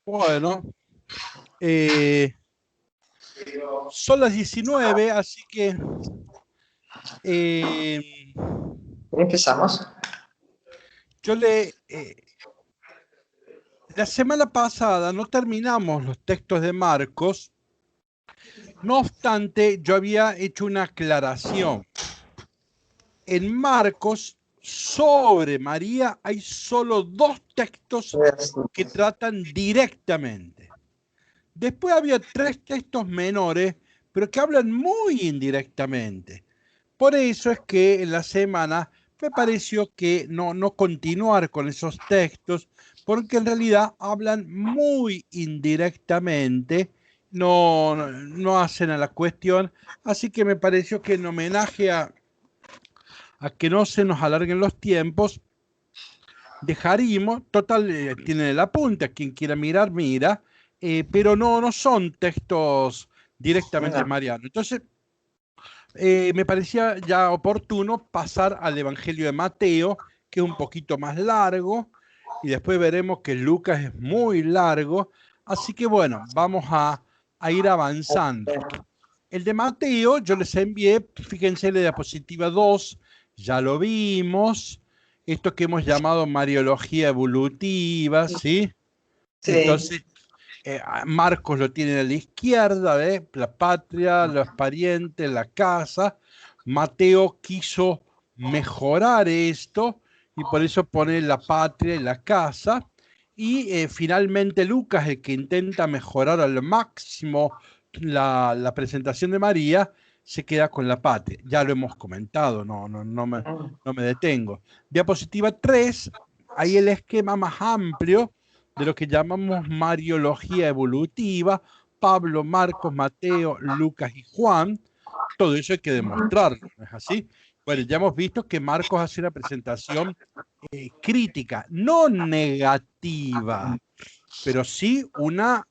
Bueno, son las 19, así que Empezamos. yo la semana pasada no terminamos los textos de Marcos, no obstante, yo había hecho una aclaración. En Marcos, sobre María, hay solo 2 textos que tratan directamente. Después había 3 textos menores, pero que hablan muy indirectamente. Por eso es que en la semana me pareció que no continuar con esos textos, porque en realidad hablan muy indirectamente, no hacen a la cuestión, así que me pareció que en homenaje a que no se nos alarguen los tiempos, dejaríamos, total, tienen el apunte, quien quiera mirar, mira, pero no son textos directamente marianos. Entonces, me parecía ya oportuno pasar al Evangelio de Mateo, que es un poquito más largo, y después veremos que Lucas es muy largo, así que bueno, vamos a ir avanzando. El de Mateo yo les envié, fíjense la diapositiva 2, ya lo vimos, esto que hemos llamado Mariología evolutiva, ¿sí? Sí. Entonces, Marcos lo tiene a la izquierda, la patria, los parientes, la casa. Mateo quiso mejorar esto y por eso pone la patria y la casa. Y finalmente Lucas, el que intenta mejorar al máximo la presentación de María, se queda con la patria. Ya lo hemos comentado, no me detengo. Diapositiva 3, ahí el esquema más amplio de lo que llamamos Mariología evolutiva, Pablo, Marcos, Mateo, Lucas y Juan. Todo eso hay que demostrarlo, ¿no es así? Bueno, ya hemos visto que Marcos hace una presentación crítica, no negativa, pero sí una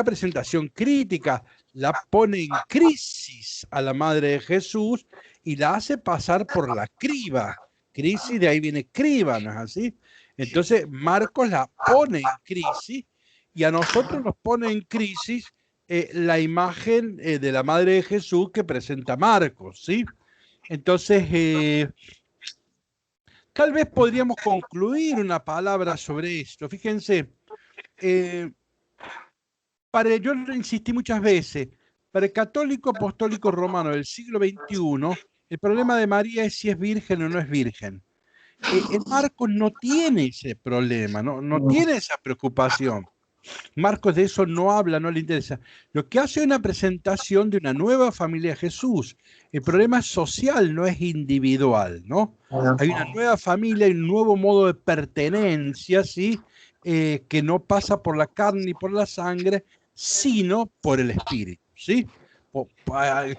presentación crítica. La pone en crisis a la Madre de Jesús y la hace pasar por la criba. Crisis, de ahí viene criba, ¿no es así? Entonces, Marcos la pone en crisis y a nosotros nos pone en crisis la imagen de la Madre de Jesús que presenta Marcos, ¿sí? Entonces, tal vez podríamos concluir una palabra sobre esto. Fíjense, yo lo insistí muchas veces, para el católico apostólico romano del siglo XXI, el problema de María es si es virgen o no es virgen. En Marcos no tiene ese problema, no tiene esa preocupación. Marcos de eso no habla, no le interesa. Lo que hace es una presentación de una nueva familia de Jesús. El problema es social, no es individual, ¿no? Hay una nueva familia y un nuevo modo de pertenencia, ¿sí? Que no pasa por la carne ni por la sangre, sino por el Espíritu, ¿sí?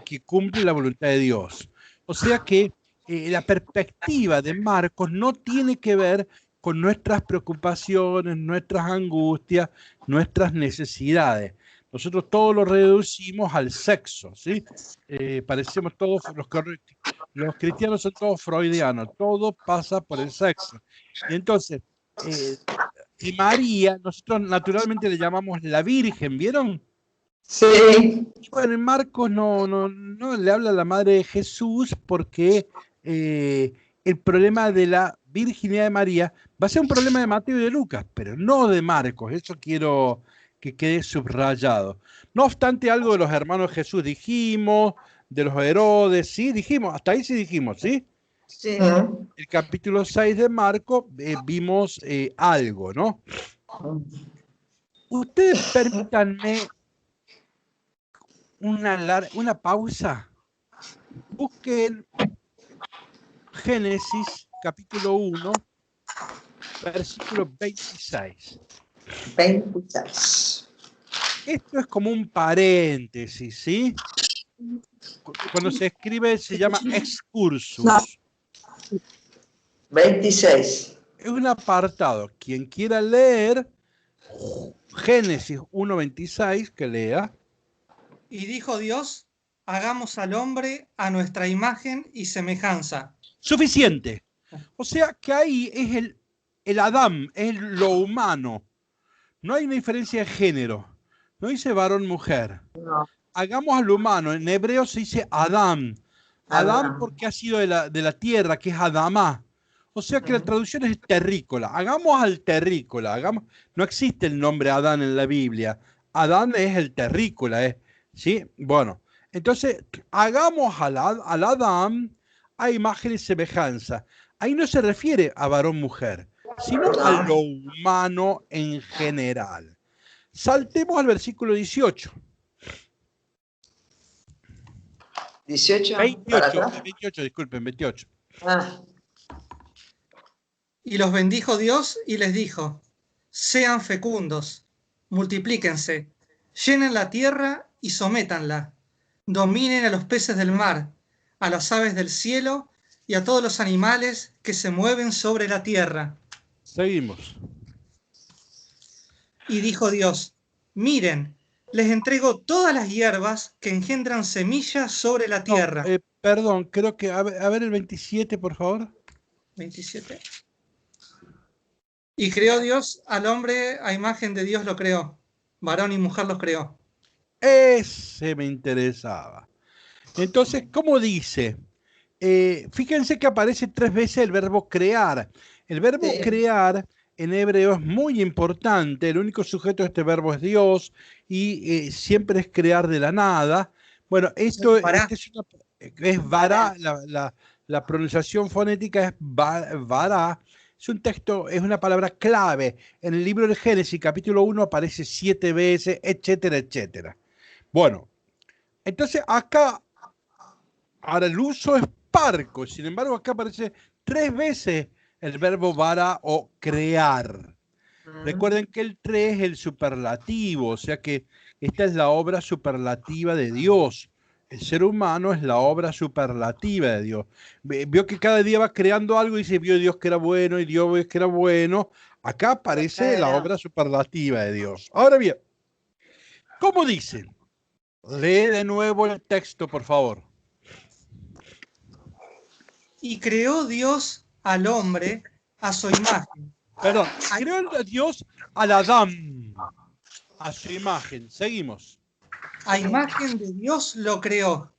Que cumple la voluntad de Dios. O sea que la perspectiva de Marcos no tiene que ver con nuestras preocupaciones, nuestras angustias, nuestras necesidades. Nosotros todo lo reducimos al sexo, ¿sí? Parecemos todos, los cristianos son todos freudianos, todo pasa por el sexo. Y entonces, y María, nosotros naturalmente le llamamos la Virgen, ¿vieron? Sí. Y bueno, en Marcos no le habla a la Madre de Jesús porque el problema de la virginidad de María va a ser un problema de Mateo y de Lucas, pero no de Marcos. Eso quiero que quede subrayado. No obstante, algo de los hermanos de Jesús dijimos, de los Herodes, sí, dijimos, hasta ahí sí dijimos, ¿sí? Sí. El capítulo 6 de Marcos vimos algo, ¿no? Ustedes permítanme una pausa. Busquen Génesis capítulo 1, versículo 26. 26. Esto es como un paréntesis, ¿sí? cuando se escribe se llama excursus. No. 26. Es un apartado. Quien quiera leer Génesis 1:26, que lea. Y dijo Dios, hagamos al hombre a nuestra imagen y semejanza. Suficiente. O sea que ahí es el Adán, es lo humano. No hay una diferencia de género. No dice varón-mujer. No. Hagamos al humano. En hebreo se dice Adán. Adán porque ha sido de la tierra, que es Adamá. O sea que la traducción es terrícola. Hagamos al terrícola. No existe el nombre Adán en la Biblia. Adán es el terrícola. ¿Sí? Bueno, entonces hagamos al Adán a imagen y semejanza. Ahí no se refiere a varón-mujer, sino a lo humano en general. Saltemos al versículo 18. 18. 28, disculpen, 28. Ah. Y los bendijo Dios y les dijo, sean fecundos, multiplíquense, llenen la tierra y sométanla, dominen a los peces del mar, a las aves del cielo y a todos los animales que se mueven sobre la tierra. Seguimos. Y dijo Dios, miren, les entrego todas las hierbas que engendran semillas sobre la tierra. Perdón, creo que, a ver el 27, por favor. 27. Y creó Dios al hombre, a imagen de Dios lo creó. Varón y mujer los creó. Ese me interesaba. Entonces, ¿cómo dice? Fíjense que aparece 3 veces el verbo crear. El verbo crear en hebreo es muy importante. El único sujeto de este verbo es Dios y siempre es crear de la nada. Bueno, esto es vará, la pronunciación fonética es vará. Es un texto, es una palabra clave. En el libro de Génesis, capítulo 1, aparece 7 veces, etcétera, etcétera. Bueno, entonces acá, ahora el uso es parco, sin embargo acá aparece 3 veces el verbo vara o crear. Recuerden que el 3 es el superlativo, o sea que esta es la obra superlativa de Dios. El ser humano es la obra superlativa de Dios. Vio que cada día va creando algo y dice, vio Dios que era bueno y Dios que era bueno. Acá aparece la obra superlativa de Dios. Ahora bien, ¿cómo dice? Lee de nuevo el texto, por favor. Y creó Dios al hombre a su imagen. Perdón, creó a Dios al Adán a su imagen. Seguimos. A imagen de Dios lo creó.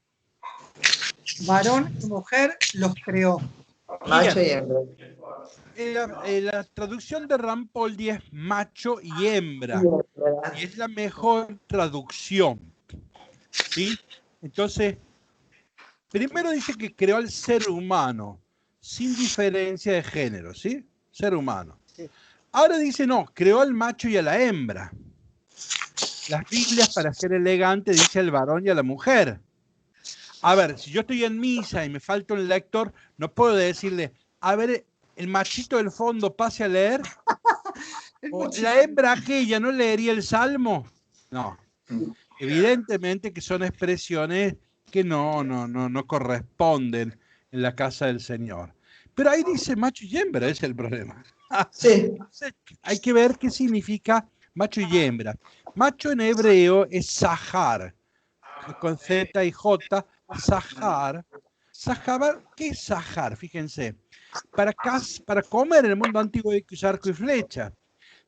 Varón y mujer los creó. Macho y hembra. La traducción de Rampoldi es macho y hembra. Y es la mejor traducción. ¿Sí? Entonces, primero dice que creó al ser humano, sin diferencia de género, ¿sí? Ser humano. Ahora dice, no, creó al macho y a la hembra. Las Biblias, para ser elegante, dice al varón y a la mujer. A ver, si yo estoy en misa y me falta un lector, no puedo decirle, a ver, el machito del fondo pase a leer. O la hembra aquella, ¿no leería el Salmo? No. Evidentemente que son expresiones que no corresponden en la casa del Señor. Pero ahí dice macho y hembra, ese es el problema. Sí. Hay que ver qué significa macho y hembra. Macho en hebreo es Sahar, con Z y J, Sahar. Sahar, ¿qué es Sahar? Fíjense. Para comer en el mundo antiguo hay que usar arco y flecha.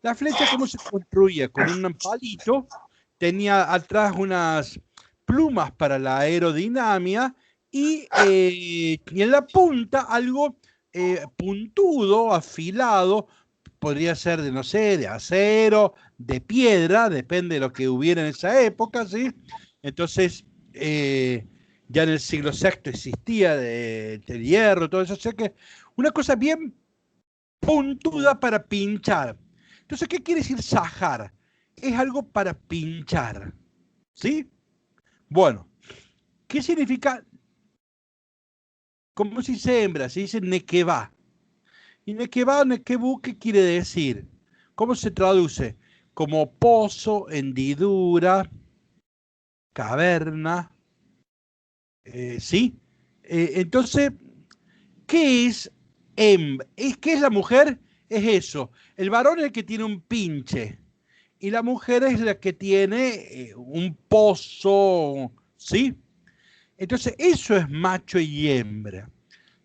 La flecha, ¿cómo se construía? Con un palito, tenía atrás unas plumas para la aerodinámica y en la punta algo puntudo, afilado, podría ser de, no sé, de acero, de piedra, depende de lo que hubiera en esa época, ¿sí? Entonces, ya en el siglo VI existía del hierro, todo eso, o sea que una cosa bien puntuda para pinchar. Entonces, ¿qué quiere decir sajar? Es algo para pinchar, ¿sí? Bueno, ¿qué significa? ¿Cómo se dice hembra? Se dice nequebá. ¿Y nequebá o nequebú qué quiere decir? ¿Cómo se traduce? Como pozo, hendidura, caverna. ¿Sí? Entonces, ¿qué es ¿qué es la mujer? Es eso. El varón es el que tiene un pinche y la mujer es la que tiene un pozo, ¿sí? Entonces, eso es macho y hembra.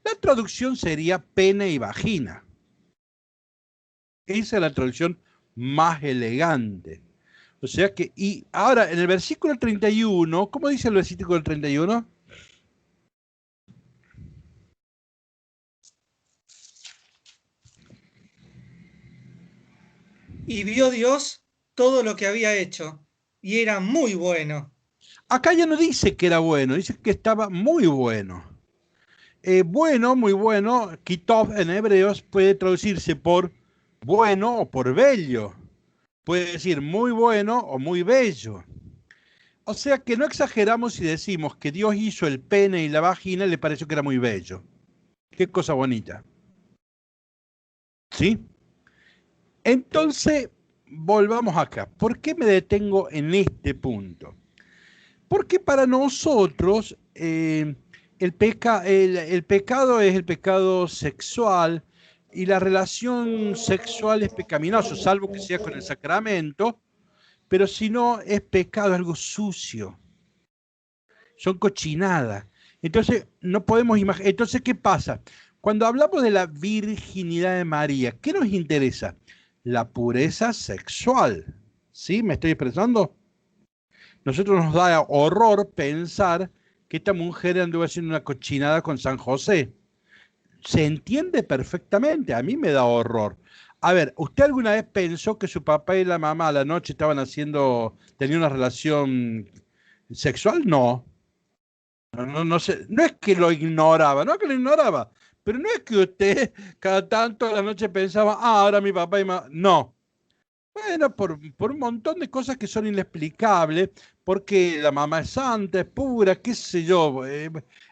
La traducción sería pene y vagina. Esa es la traducción más elegante. O sea que, y ahora en el versículo 31, ¿cómo dice el versículo 31? Y vio Dios todo lo que había hecho, y era muy bueno. Acá ya no dice que era bueno, dice que estaba muy bueno. Bueno, muy bueno, kitov en hebreos puede traducirse por bueno o por bello. Puede decir muy bueno o muy bello. O sea que no exageramos si decimos que Dios hizo el pene y la vagina y le pareció que era muy bello. Qué cosa bonita. ¿Sí? Entonces, volvamos acá. ¿Por qué me detengo en este punto? Porque para nosotros el pecado es el pecado sexual y la relación sexual es pecaminoso, salvo que sea con el sacramento, pero si no es pecado, es algo sucio, son cochinadas. Entonces, no podemos imaginar. Entonces, ¿qué pasa? Cuando hablamos de la virginidad de María, ¿qué nos interesa? La pureza sexual. ¿Sí? ¿Me estoy expresando? Nosotros nos da horror pensar que esta mujer anduvo haciendo una cochinada con San José. Se entiende perfectamente, a mí me da horror. A ver, ¿usted alguna vez pensó que su papá y la mamá a la noche estaban tenían una relación sexual? No. No sé, no es que lo ignoraba, no es que lo ignoraba, pero no es que usted cada tanto a la noche pensaba, ahora mi papá y mamá. No. Bueno, por un montón de cosas que son inexplicables, porque la mamá es santa, es pura, qué sé yo.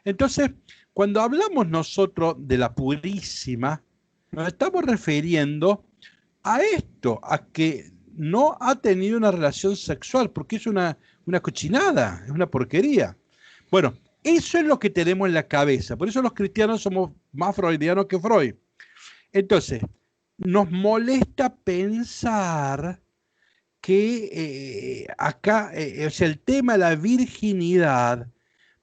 Entonces, cuando hablamos nosotros de la purísima, nos estamos refiriendo a esto, a que no ha tenido una relación sexual, porque es una cochinada, es una porquería. Bueno, eso es lo que tenemos en la cabeza, por eso los cristianos somos más freudianos que Freud. Entonces, nos molesta pensar que acá, o sea, el tema de la virginidad,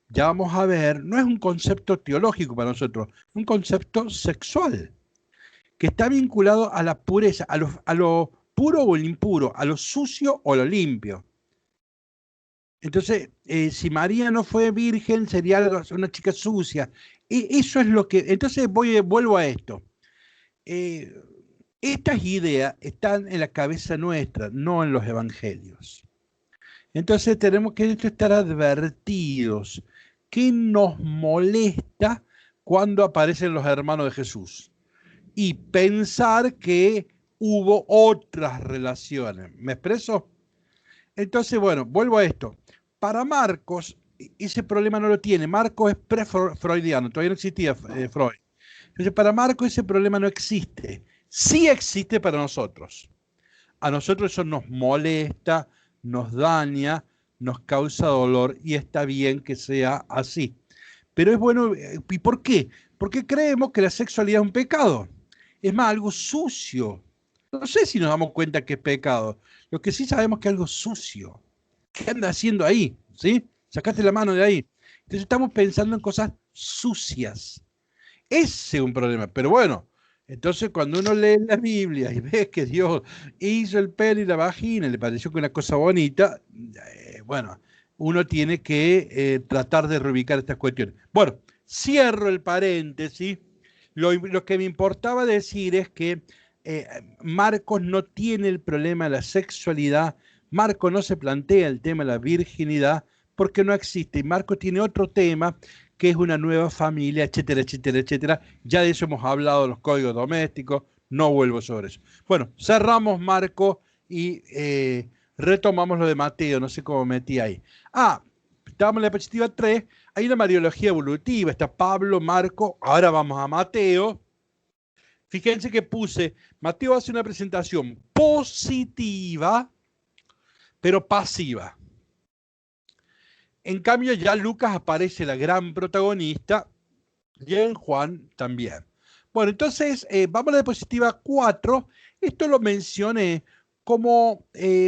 ya vamos a ver, no es un concepto teológico para nosotros, es un concepto sexual, que está vinculado a la pureza, a lo puro o el impuro, a lo sucio o lo limpio. Entonces, si María no fue virgen, sería una chica sucia. Eso es lo que... Entonces vuelvo a esto. Eh, Estas ideas están en la cabeza nuestra, no en los evangelios. Entonces tenemos que estar advertidos. ¿Qué nos molesta cuando aparecen los hermanos de Jesús? Y pensar que hubo otras relaciones. ¿Me expreso? Entonces, bueno, vuelvo a esto. Para Marcos, ese problema no lo tiene. Marcos es pre-freudiano, todavía no existía Freud. Entonces, para Marcos ese problema no existe. Sí existe para nosotros. A nosotros eso nos molesta, nos daña, nos causa dolor y está bien que sea así. Pero es bueno, ¿y por qué? Porque creemos que la sexualidad es un pecado. Es más, algo sucio. No sé si nos damos cuenta que es pecado. Lo que sí sabemos que es algo sucio. ¿Qué anda haciendo ahí? ¿Sí? Sacaste la mano de ahí. Entonces estamos pensando en cosas sucias. Ese es un problema. Pero bueno, entonces cuando uno lee la Biblia y ve que Dios hizo el pelo y la vagina, y le pareció que una cosa bonita, bueno, uno tiene que tratar de reubicar estas cuestiones. Bueno, cierro el paréntesis. Lo que me importaba decir es que Marcos no tiene el problema de la sexualidad, Marcos no se plantea el tema de la virginidad porque no existe. Y Marcos tiene otro tema que es una nueva familia, etcétera, etcétera, etcétera. Ya de eso hemos hablado, los códigos domésticos, no vuelvo sobre eso. Bueno, cerramos Marcos y retomamos lo de Mateo, no sé cómo metí ahí. Estábamos en la diapositiva 3, hay una mariología evolutiva, está Pablo, Marco, ahora vamos a Mateo. Fíjense que puse, Mateo hace una presentación positiva, pero pasiva. En cambio, ya Lucas aparece la gran protagonista y en Juan también. Bueno, entonces vamos a la diapositiva 4. Esto lo mencioné como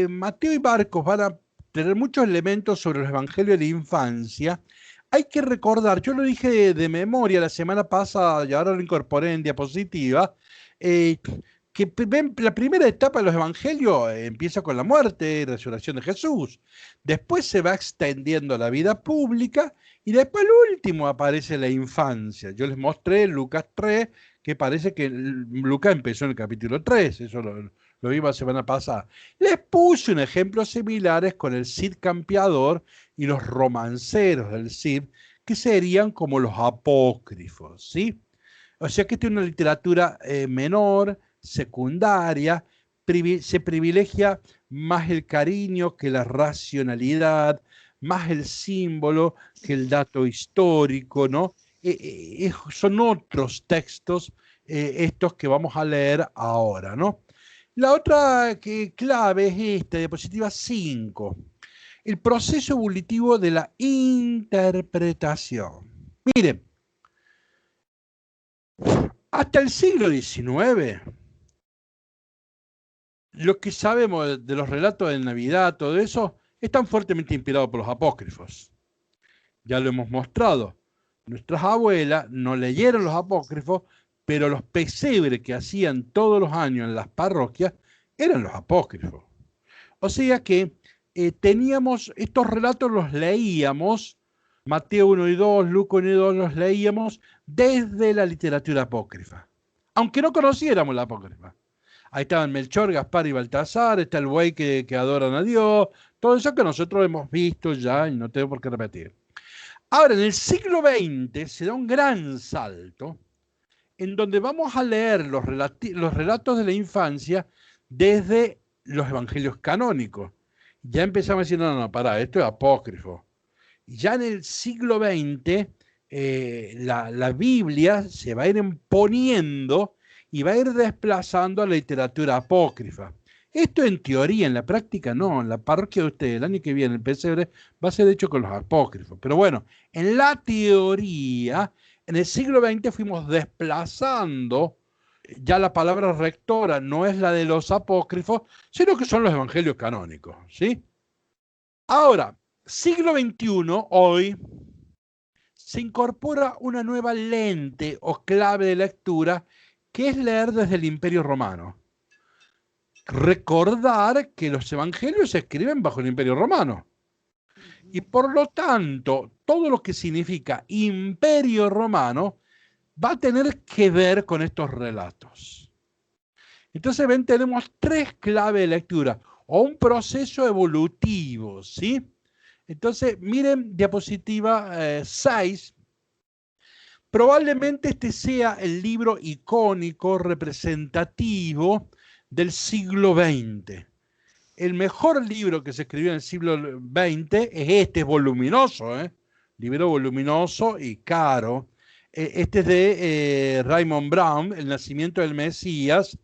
Mateo y Marcos van a tener muchos elementos sobre los evangelios de la infancia. Hay que recordar, yo lo dije de memoria la semana pasada y ahora lo incorporé en diapositiva, que la primera etapa de los evangelios empieza con la muerte y resurrección de Jesús. Después se va extendiendo a la vida pública y después lo último aparece la infancia. Yo les mostré Lucas 3, que parece que Lucas empezó en el capítulo 3, eso lo vimos la semana pasada. Les puse un ejemplo similares con el Cid campeador y los romanceros del Cid, que serían como los apócrifos, ¿sí? O sea que esta es una literatura menor, secundaria, se privilegia más el cariño que la racionalidad, más el símbolo que el dato histórico, ¿no? Son otros textos estos que vamos a leer ahora, ¿no? La otra clave es esta, diapositiva 5, el proceso evolutivo de la interpretación. Miren, hasta el siglo XIX, lo que sabemos de los relatos de Navidad, todo eso, están fuertemente inspirados por los apócrifos. Ya lo hemos mostrado. Nuestras abuelas no leyeron los apócrifos, pero los pesebres que hacían todos los años en las parroquias eran los apócrifos. O sea que teníamos estos relatos, los leíamos, Mateo 1 y 2, Lucas 1 y 2, los leíamos desde la literatura apócrifa, aunque no conociéramos la apócrifa. Ahí estaban Melchor, Gaspar y Baltasar, está el buey que adoran a Dios, todo eso que nosotros hemos visto ya y no tengo por qué repetir. Ahora, en el siglo XX se da un gran salto en donde vamos a leer los relatos de la infancia desde los evangelios canónicos. Ya empezamos a decir, no, pará, esto es apócrifo. Ya en el siglo XX la Biblia se va a ir imponiendo y va a ir desplazando a la literatura apócrifa. Esto en teoría, en la práctica no, en la parroquia de ustedes, el año que viene, el pesebre, va a ser hecho con los apócrifos. Pero bueno, en la teoría, en el siglo XX fuimos desplazando, ya la palabra rectora no es la de los apócrifos, sino que son los evangelios canónicos, ¿sí? Ahora, siglo XXI, hoy, se incorpora una nueva lente o clave de lectura, que es leer desde el Imperio Romano. Recordar que los evangelios se escriben bajo el Imperio Romano. Y por lo tanto, todo lo que significa Imperio Romano va a tener que ver con estos relatos. Entonces, ven, tenemos tres claves de lectura o un proceso evolutivo, ¿sí? Entonces, miren diapositiva 6. Probablemente este sea el libro icónico, representativo del siglo XX. El mejor libro que se escribió en el siglo XX es este, es voluminoso, libro voluminoso y caro. Este es de Raymond Brown, El nacimiento del Mesías,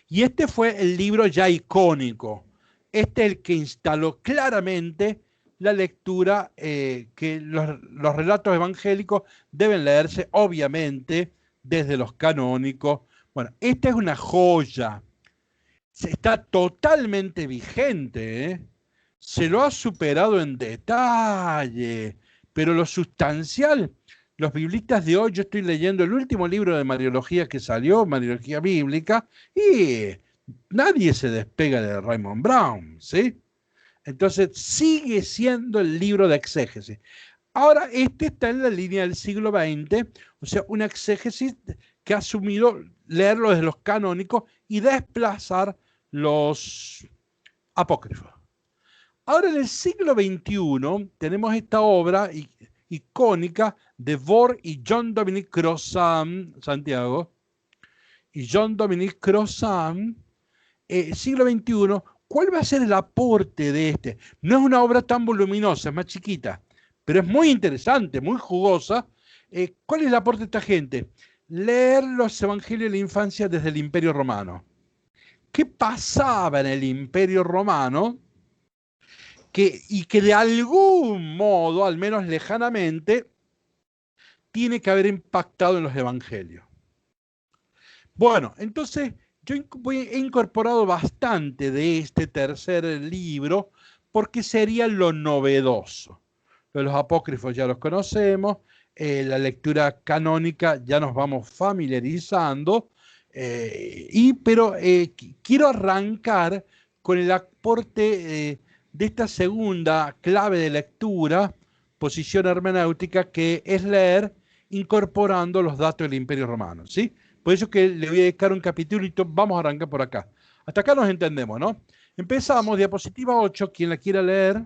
y este fue el libro ya icónico. Este es el que instaló claramente la lectura, que los relatos evangélicos deben leerse, obviamente, desde los canónicos. Bueno, esta es una joya. Está totalmente vigente, se lo ha superado en detalle, pero lo sustancial, los biblistas de hoy, yo estoy leyendo el último libro de Mariología que salió, Mariología Bíblica, y nadie se despega de Raymond Brown, ¿sí? Entonces sigue siendo el libro de exégesis. Ahora, este está en la línea del siglo XX, o sea, una exégesis que ha asumido leerlo desde los canónicos y desplazar los apócrifos. Ahora, en el siglo XXI, tenemos esta obra icónica de Ward y John Dominic Crossan, Santiago, y John Dominic Crossan, siglo XXI. ¿Cuál va a ser el aporte de este? No es una obra tan voluminosa, es más chiquita, pero es muy interesante, muy jugosa. ¿Cuál es el aporte de esta gente? Leer los evangelios de la infancia desde el Imperio Romano. ¿Qué pasaba en el Imperio Romano? y que de algún modo, al menos lejanamente, tiene que haber impactado en los evangelios. Bueno, entonces yo he incorporado bastante de este tercer libro porque sería lo novedoso. Los apócrifos ya los conocemos, la lectura canónica ya nos vamos familiarizando, pero quiero arrancar con el aporte de esta segunda clave de lectura, posición hermenéutica, que es leer incorporando los datos del Imperio Romano, ¿sí? Por eso que le voy a dedicar un capitulito, vamos a arrancar por acá. Hasta acá nos entendemos, ¿no? Empezamos, diapositiva 8, quien la quiera leer.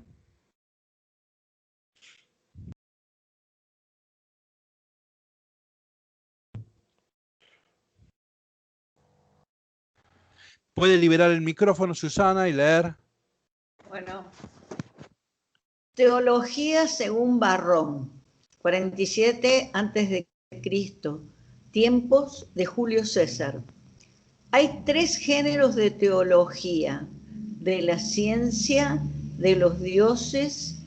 Puede liberar el micrófono, Susana, y leer. Bueno, Teología según Varrón, 47 a.C., tiempos de Julio César. Hay 3 géneros de teología: de la ciencia, de los dioses,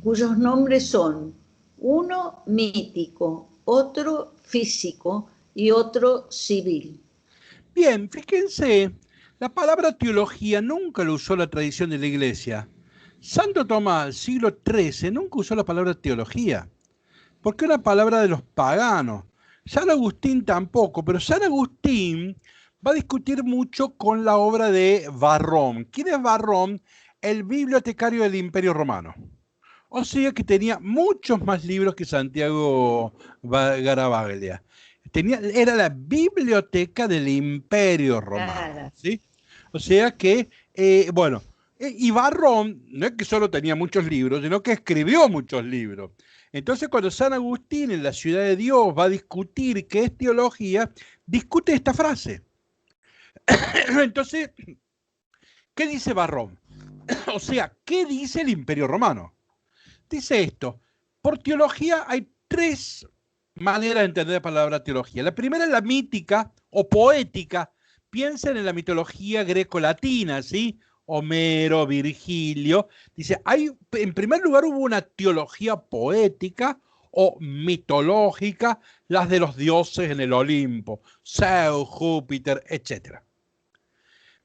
cuyos nombres son uno mítico, otro físico y otro civil. Bien, fíjense, la palabra teología nunca lo usó la tradición de la Iglesia. Santo Tomás, siglo XIII, nunca usó la palabra teología, porque es una palabra de los paganos. San Agustín tampoco, pero San Agustín va a discutir mucho con la obra de Varrón. ¿Quién es Varrón? El bibliotecario del Imperio Romano. O sea que tenía muchos más libros que Santiago Garavaglia. Era la biblioteca del Imperio Romano. Claro. ¿Sí? O sea que, y Varrón no es que solo tenía muchos libros, sino que escribió muchos libros. Entonces, cuando San Agustín en la Ciudad de Dios va a discutir qué es teología, discute esta frase. Entonces, ¿qué dice Varrón? O sea, ¿qué dice el Imperio Romano? Dice esto: por teología hay 3 maneras de entender la palabra teología. La primera es la mítica o poética. Piensen en la mitología greco-latina, ¿sí? Homero, Virgilio. Dice, en primer lugar hubo una teología poética o mitológica, las de los dioses en el Olimpo, Zeus, Júpiter, etc.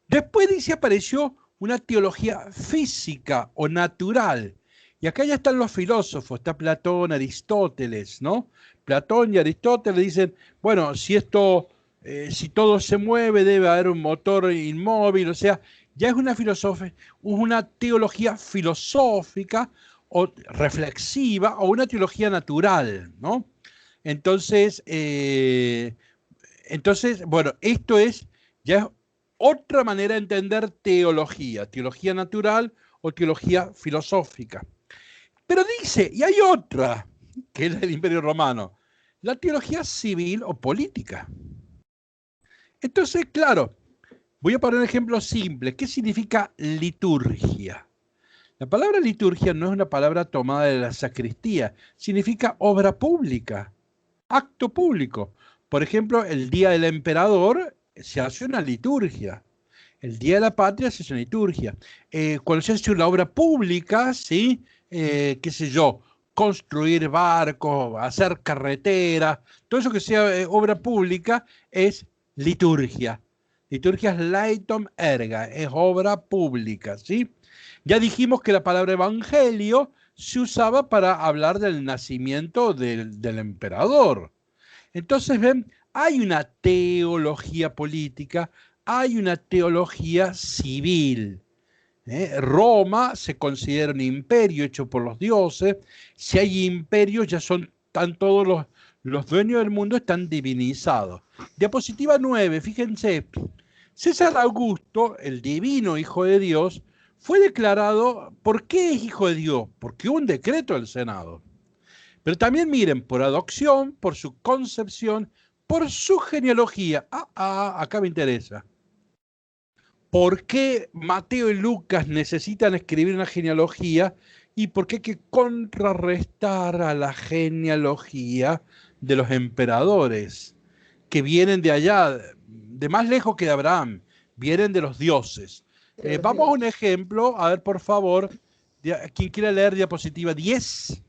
Después dice, apareció una teología física o natural. Y acá ya están los filósofos, está Platón, Aristóteles, ¿no? Platón y Aristóteles dicen, bueno, si todo se mueve, debe haber un motor inmóvil, o sea, ya es una teología filosófica o reflexiva o una teología natural, ¿no? Entonces, bueno, ya es otra manera de entender teología natural o teología filosófica. Pero dice, y hay otra, que es del Imperio Romano, la teología civil o política. Entonces, claro, voy a poner un ejemplo simple. ¿Qué significa liturgia? La palabra liturgia no es una palabra tomada de la sacristía, significa obra pública, acto público. Por ejemplo, el Día del Emperador se hace una liturgia. El Día de la Patria se hace una liturgia. Cuando se hace una obra pública, ¿sí? Qué sé yo, construir barcos, hacer carreteras, todo eso que sea obra pública es liturgia. Liturgia es laetum erga, es obra pública, ¿sí? Ya dijimos que la palabra evangelio se usaba para hablar del nacimiento del emperador. Entonces, ven, hay una teología política, hay una teología civil. Roma se considera un imperio hecho por los dioses. Si hay imperios, están todos los dueños del mundo están divinizados. Diapositiva 9, fíjense. César Augusto, el divino Hijo de Dios, fue declarado, ¿por qué es Hijo de Dios? Porque hubo un decreto del Senado. Pero también miren, por adopción, por su concepción, por su genealogía. Acá me interesa. ¿Por qué Mateo y Lucas necesitan escribir una genealogía y por qué hay que contrarrestar a la genealogía de los emperadores que vienen de allá, de más lejos que de Abraham, vienen de los dioses? Vamos a un ejemplo, a ver por favor, ¿Quién quiera leer diapositiva 10?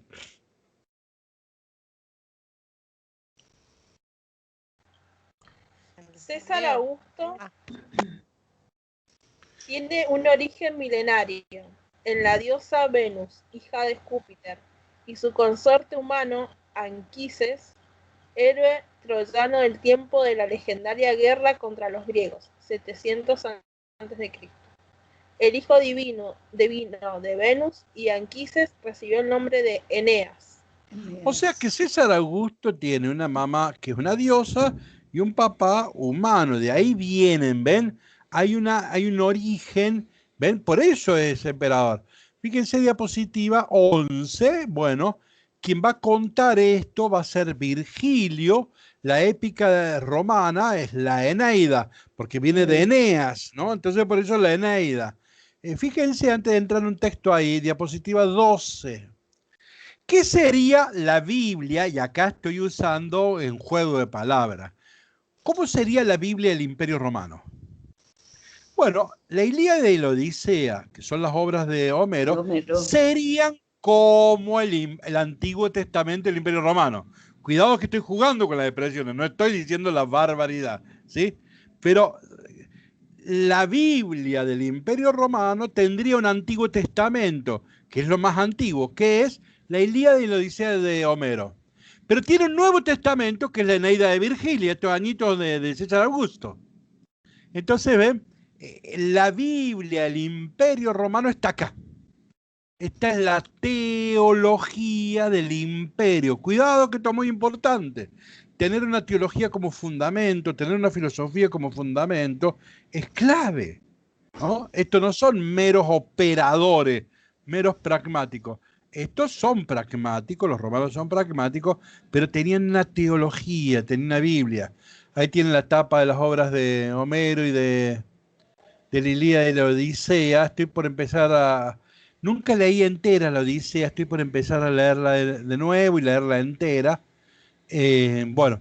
César Augusto tiene un origen milenario en la diosa Venus, hija de Júpiter, y su consorte humano, Anquises, héroe troyano del tiempo de la legendaria guerra contra los griegos, 700 a.C. El hijo divino de Venus y Anquises recibió el nombre de Eneas. O sea que César Augusto tiene una mamá que es una diosa y un papá humano. De ahí vienen, ¿ven? Hay un origen, ¿ven? Por eso es emperador. Fíjense diapositiva 11. Bueno, quien va a contar esto va a ser Virgilio. La épica romana es la Eneida, porque viene de Eneas, ¿no? Entonces por eso la Eneida. Fíjense antes de entrar en un texto ahí, diapositiva 12. ¿Qué sería la Biblia? Y acá estoy usando en juego de palabras. ¿Cómo sería la Biblia del Imperio Romano? Bueno, la Ilíada y la Odisea, que son las obras de Homero, serían como el Antiguo Testamento del Imperio Romano. Cuidado que estoy jugando con las expresiones, no estoy diciendo la barbaridad, ¿sí? Pero la Biblia del Imperio Romano tendría un Antiguo Testamento, que es lo más antiguo, que es la Ilíada y la Odisea de Homero. Pero tiene un Nuevo Testamento, que es la Eneida de Virgilio, estos añitos de César Augusto. Entonces, ven, la Biblia del Imperio Romano está acá. Esta es la teología del imperio. Cuidado que esto es muy importante. Tener una teología como fundamento, tener una filosofía como fundamento, es clave, ¿no? Estos no son meros operadores, meros pragmáticos. Estos son pragmáticos, los romanos son pragmáticos, pero tenían una teología, tenían una Biblia. Ahí tienen la tapa de las obras de Homero y de la Ilíada y la Odisea. Estoy por empezar a... Nunca leí entera la Odisea, estoy por empezar a leerla de nuevo y leerla entera. Bueno,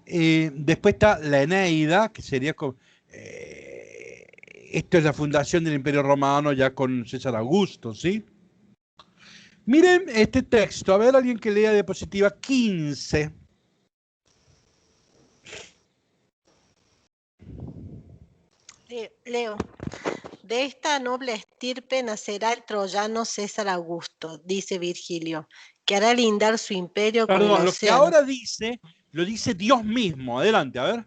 después está la Eneida, que sería como... esto es la fundación del Imperio Romano ya con César Augusto, ¿sí? Miren este texto, a ver, alguien que lea diapositiva 15. Leo. De esta noble estirpe nacerá el troyano César Augusto, dice Virgilio, que hará lindar su imperio con el océano. Lo que ahora dice, lo dice Dios mismo. Adelante, a ver.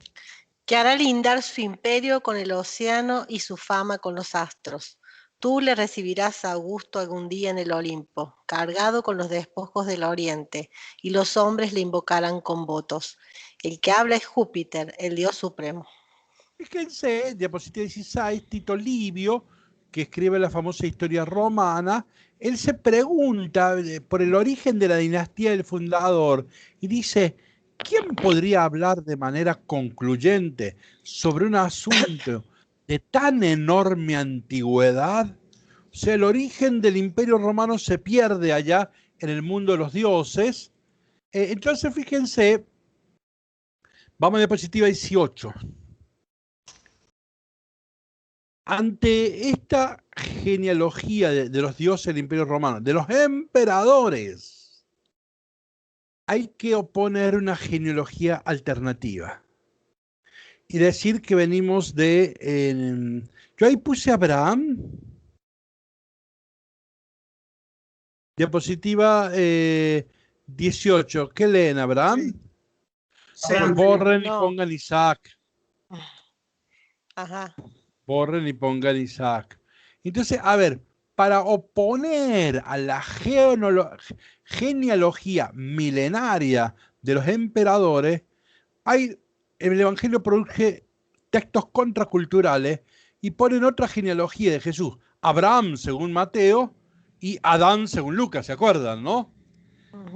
Que hará lindar su imperio con el océano y su fama con los astros. Tú le recibirás a Augusto algún día en el Olimpo, cargado con los despojos del oriente, y los hombres le invocarán con votos. El que habla es Júpiter, el dios supremo. Fíjense, diapositiva 16, Tito Livio, que escribe la famosa historia romana, él se pregunta por el origen de la dinastía del fundador y dice, ¿quién podría hablar de manera concluyente sobre un asunto de tan enorme antigüedad? O sea, el origen del Imperio Romano se pierde allá en el mundo de los dioses. Entonces, fíjense, vamos a diapositiva 18. Ante esta genealogía de los dioses del Imperio Romano, de los emperadores, hay que oponer una genealogía alternativa y decir que venimos de... yo ahí puse Abraham. Diapositiva 18. ¿Qué leen, Abraham? Sí. Borren y No. pongan Isaac. Ajá. Borren y pongan Isaac. Entonces, a ver, para oponer a la genealogía milenaria de los emperadores, el Evangelio produce textos contraculturales y ponen otra genealogía de Jesús. Abraham, según Mateo, y Adán, según Lucas, ¿se acuerdan, no?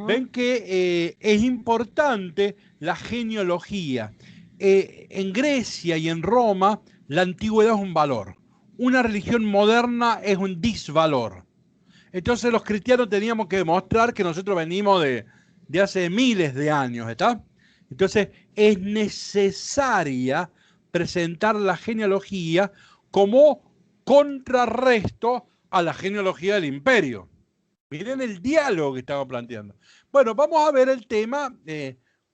Ven que es importante la genealogía. En Grecia y en Roma, la antigüedad es un valor. Una religión moderna es un disvalor. Entonces los cristianos teníamos que demostrar que nosotros venimos de hace miles de años, ¿está? Entonces es necesaria presentar la genealogía como contrarresto a la genealogía del imperio. Miren el diálogo que estamos planteando. Bueno, vamos a ver el tema,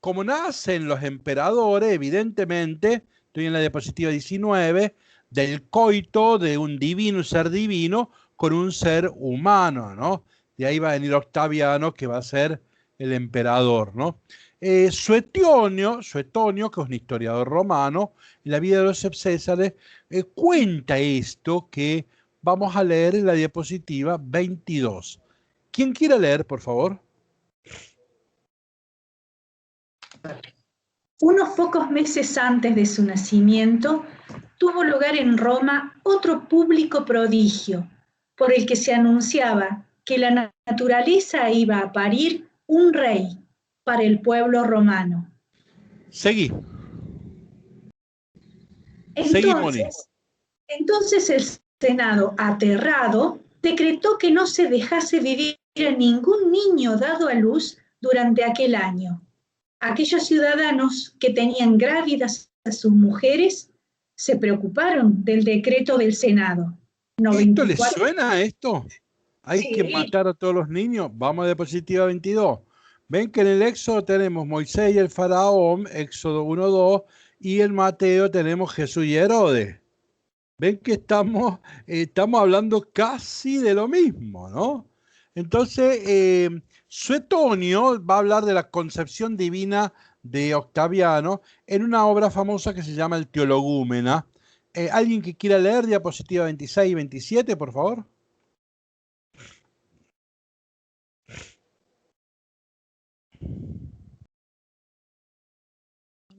cómo nacen los emperadores, evidentemente, estoy en la diapositiva 19, del coito de un divino, un ser divino, con un ser humano, ¿no? De ahí va a venir Octaviano, que va a ser el emperador, ¿no? Suetonio, que es un historiador romano, en la vida de los Césares, cuenta esto que vamos a leer en la diapositiva 22. ¿Quién quiere leer, por favor? Unos pocos meses antes de su nacimiento, tuvo lugar en Roma otro público prodigio, por el que se anunciaba que la naturaleza iba a parir un rey para el pueblo romano. Seguí. Entonces el Senado, aterrado, decretó que no se dejase vivir a ningún niño dado a luz durante aquel año. Aquellos ciudadanos que tenían grávidas a sus mujeres se preocuparon del decreto del Senado. ¿Esto les suena a esto? Hay Sí. que matar a todos los niños. Vamos a diapositiva 22. Ven que en el Éxodo tenemos Moisés y el faraón, Éxodo 1-2, y en Mateo tenemos Jesús y Herodes. Ven que estamos hablando casi de lo mismo, ¿no? Entonces, Suetonio va a hablar de la concepción divina de Octaviano en una obra famosa que se llama El Teologúmena. ¿Alguien que quiera leer diapositiva 26 y 27, por favor?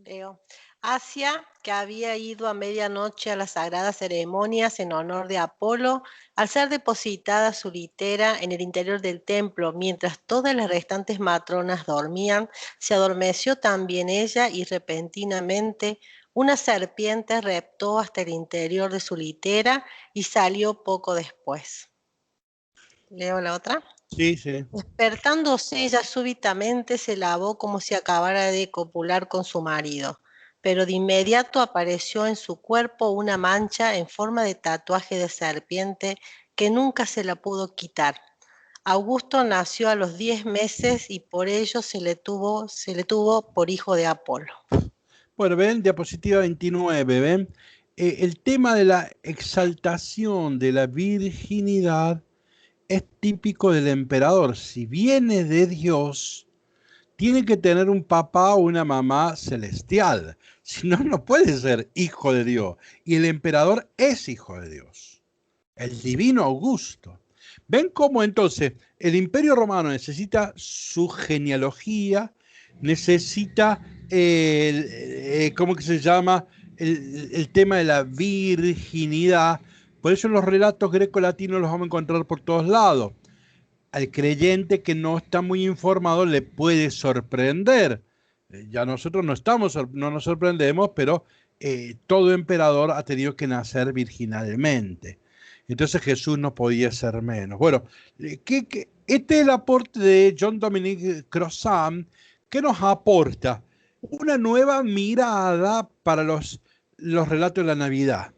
Leo. Asia, que había ido a medianoche a las sagradas ceremonias en honor de Apolo, al ser depositada su litera en el interior del templo, mientras todas las restantes matronas dormían, se adormeció también ella y repentinamente una serpiente reptó hasta el interior de su litera y salió poco después. ¿Leo la otra? Sí, sí. Despertándose ella súbitamente se lavó como si acabara de copular con su marido, pero de inmediato apareció en su cuerpo una mancha en forma de tatuaje de serpiente que nunca se la pudo quitar. Augusto nació a los 10 meses y por ello se le tuvo por hijo de Apolo. Bueno, ven, diapositiva 29, ven. El tema de la exaltación de la virginidad es típico del emperador. Si viene de Dios, tiene que tener un papá o una mamá celestial. Si no, no puede ser hijo de Dios. Y el emperador es hijo de Dios. El divino Augusto. ¿Ven cómo entonces el Imperio Romano necesita su genealogía, necesita, ¿cómo que se llama? El tema de la virginidad. Por eso los relatos greco-latinos los vamos a encontrar por todos lados. Al creyente que no está muy informado le puede sorprender. Ya nosotros no nos sorprendemos, pero todo emperador ha tenido que nacer virginalmente. Entonces Jesús no podía ser menos. Bueno, este es el aporte de Jean-Dominique Crozat, que nos aporta una nueva mirada para los relatos de la Navidad.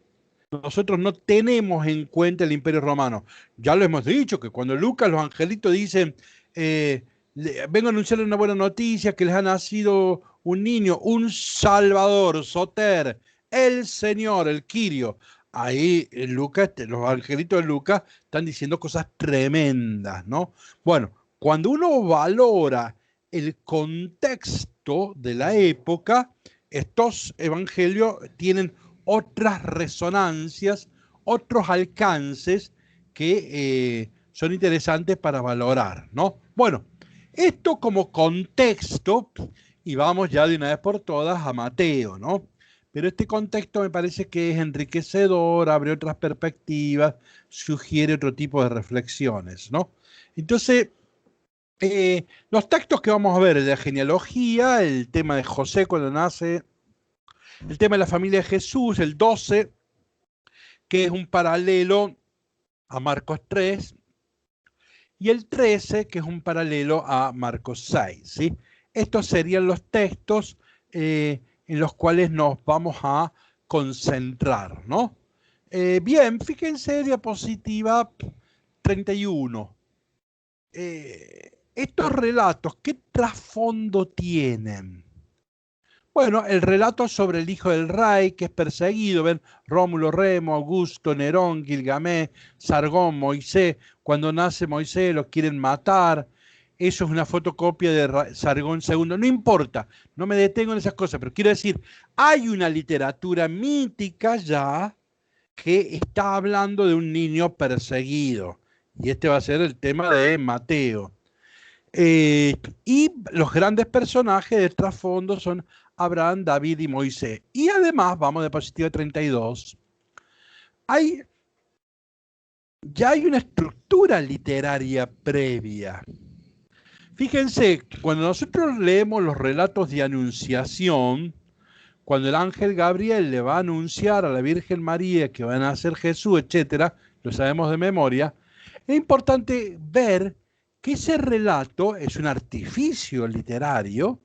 Nosotros no tenemos en cuenta el Imperio Romano. Ya lo hemos dicho, que cuando Lucas, los angelitos dicen, vengo a anunciarles una buena noticia, que les ha nacido un niño, un Salvador, Soter, el Señor, el Kyrio. Ahí Lucas, los angelitos de Lucas están diciendo cosas tremendas, ¿no? Bueno, cuando uno valora el contexto de la época, estos evangelios tienen otras resonancias, otros alcances que son interesantes para valorar, ¿no? Bueno, esto como contexto, y vamos ya de una vez por todas a Mateo, ¿no? Pero este contexto me parece que es enriquecedor, abre otras perspectivas, sugiere otro tipo de reflexiones, ¿no? Entonces, los textos que vamos a ver, el de la genealogía, el tema de José cuando nace, el tema de la familia de Jesús, el 12, que es un paralelo a Marcos 3, y el 13, que es un paralelo a Marcos 6, ¿sí? Estos serían los textos en los cuales nos vamos a concentrar, ¿no? Bien, fíjense diapositiva 31. Estos relatos, ¿qué trasfondo tienen? Bueno, el relato sobre el hijo del rey que es perseguido, ven, Rómulo, Remo, Augusto, Nerón, Gilgamés, Sargón, Moisés. Cuando nace Moisés lo quieren matar. Eso es una fotocopia de Sargón II. No importa, no me detengo en esas cosas, pero quiero decir, hay una literatura mítica ya que está hablando de un niño perseguido. Y este va a ser el tema de Mateo. Y los grandes personajes de trasfondo son Abraham, David y Moisés. Y además, vamos de diapositiva 32, ya hay una estructura literaria previa. Fíjense, cuando nosotros leemos los relatos de Anunciación, cuando el ángel Gabriel le va a anunciar a la Virgen María que van a nacer Jesús, etcétera, lo sabemos de memoria, es importante ver que ese relato es un artificio literario,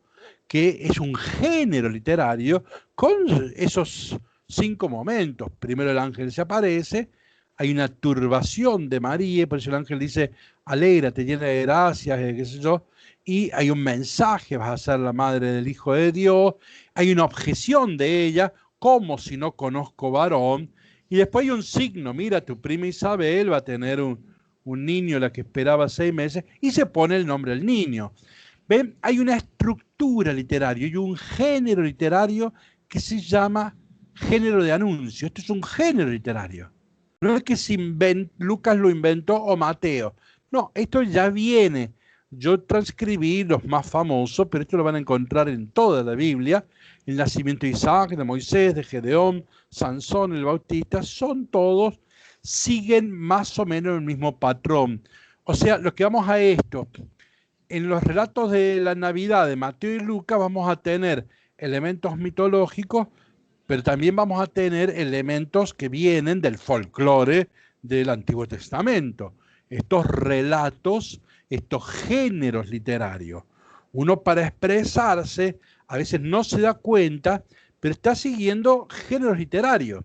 que es un género literario con esos 5 momentos. Primero el ángel se aparece, hay una turbación de María, por eso el ángel dice, alégrate, llena de gracias, qué sé yo, y hay un mensaje, vas a ser la madre del Hijo de Dios, hay una objeción de ella, como si no conozco varón, y después hay un signo, mira, tu prima Isabel va a tener un niño, la que esperaba 6 meses, y se pone el nombre del niño. ¿Ven? Hay una estructura literaria y un género literario que se llama género de anuncio. Esto es un género literario. No es que Lucas lo inventó o Mateo. No, esto ya viene. Yo transcribí los más famosos, pero esto lo van a encontrar en toda la Biblia. El nacimiento de Isaac, de Moisés, de Gedeón, Sansón, el Bautista, siguen más o menos el mismo patrón. O sea, lo que vamos a esto, en los relatos de la Navidad de Mateo y Lucas vamos a tener elementos mitológicos, pero también vamos a tener elementos que vienen del folclore del Antiguo Testamento. Estos relatos, estos géneros literarios. Uno para expresarse a veces no se da cuenta, pero está siguiendo géneros literarios.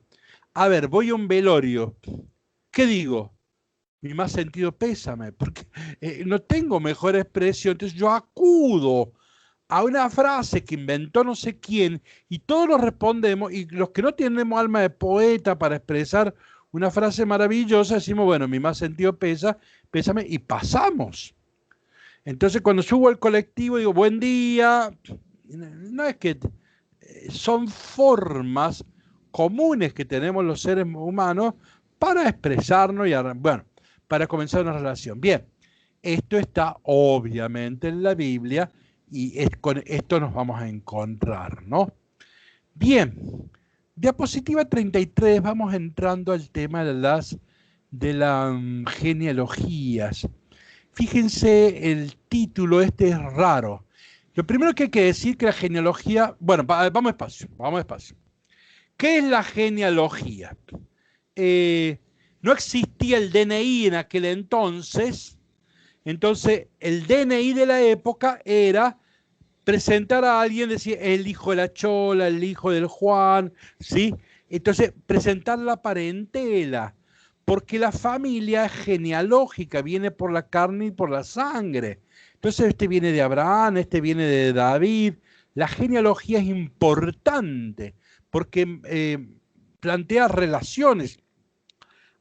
A ver, voy a un velorio. ¿Qué digo? Mi más sentido pésame, porque no tengo mejor expresión, entonces yo acudo a una frase que inventó no sé quién y todos nos respondemos, y los que no tenemos alma de poeta para expresar una frase maravillosa decimos, bueno, mi más sentido pésame, y pasamos. Entonces cuando subo al colectivo digo, buen día, no es que son formas comunes que tenemos los seres humanos para expresarnos y bueno, para comenzar una relación. Bien, esto está obviamente en la Biblia y con esto nos vamos a encontrar, ¿no? Bien, diapositiva 33, vamos entrando al tema de las genealogías. Fíjense, el título este es raro. Lo primero que hay que decir que la genealogía, bueno, vamos despacio. ¿Qué es la genealogía? No existía el DNI en aquel entonces el DNI de la época era presentar a alguien, decir, el hijo de la Chola, el hijo del Juan, ¿sí? Entonces, presentar la parentela, porque la familia es genealógica, viene por la carne y por la sangre. Entonces, este viene de Abraham, este viene de David. La genealogía es importante, porque plantea relaciones,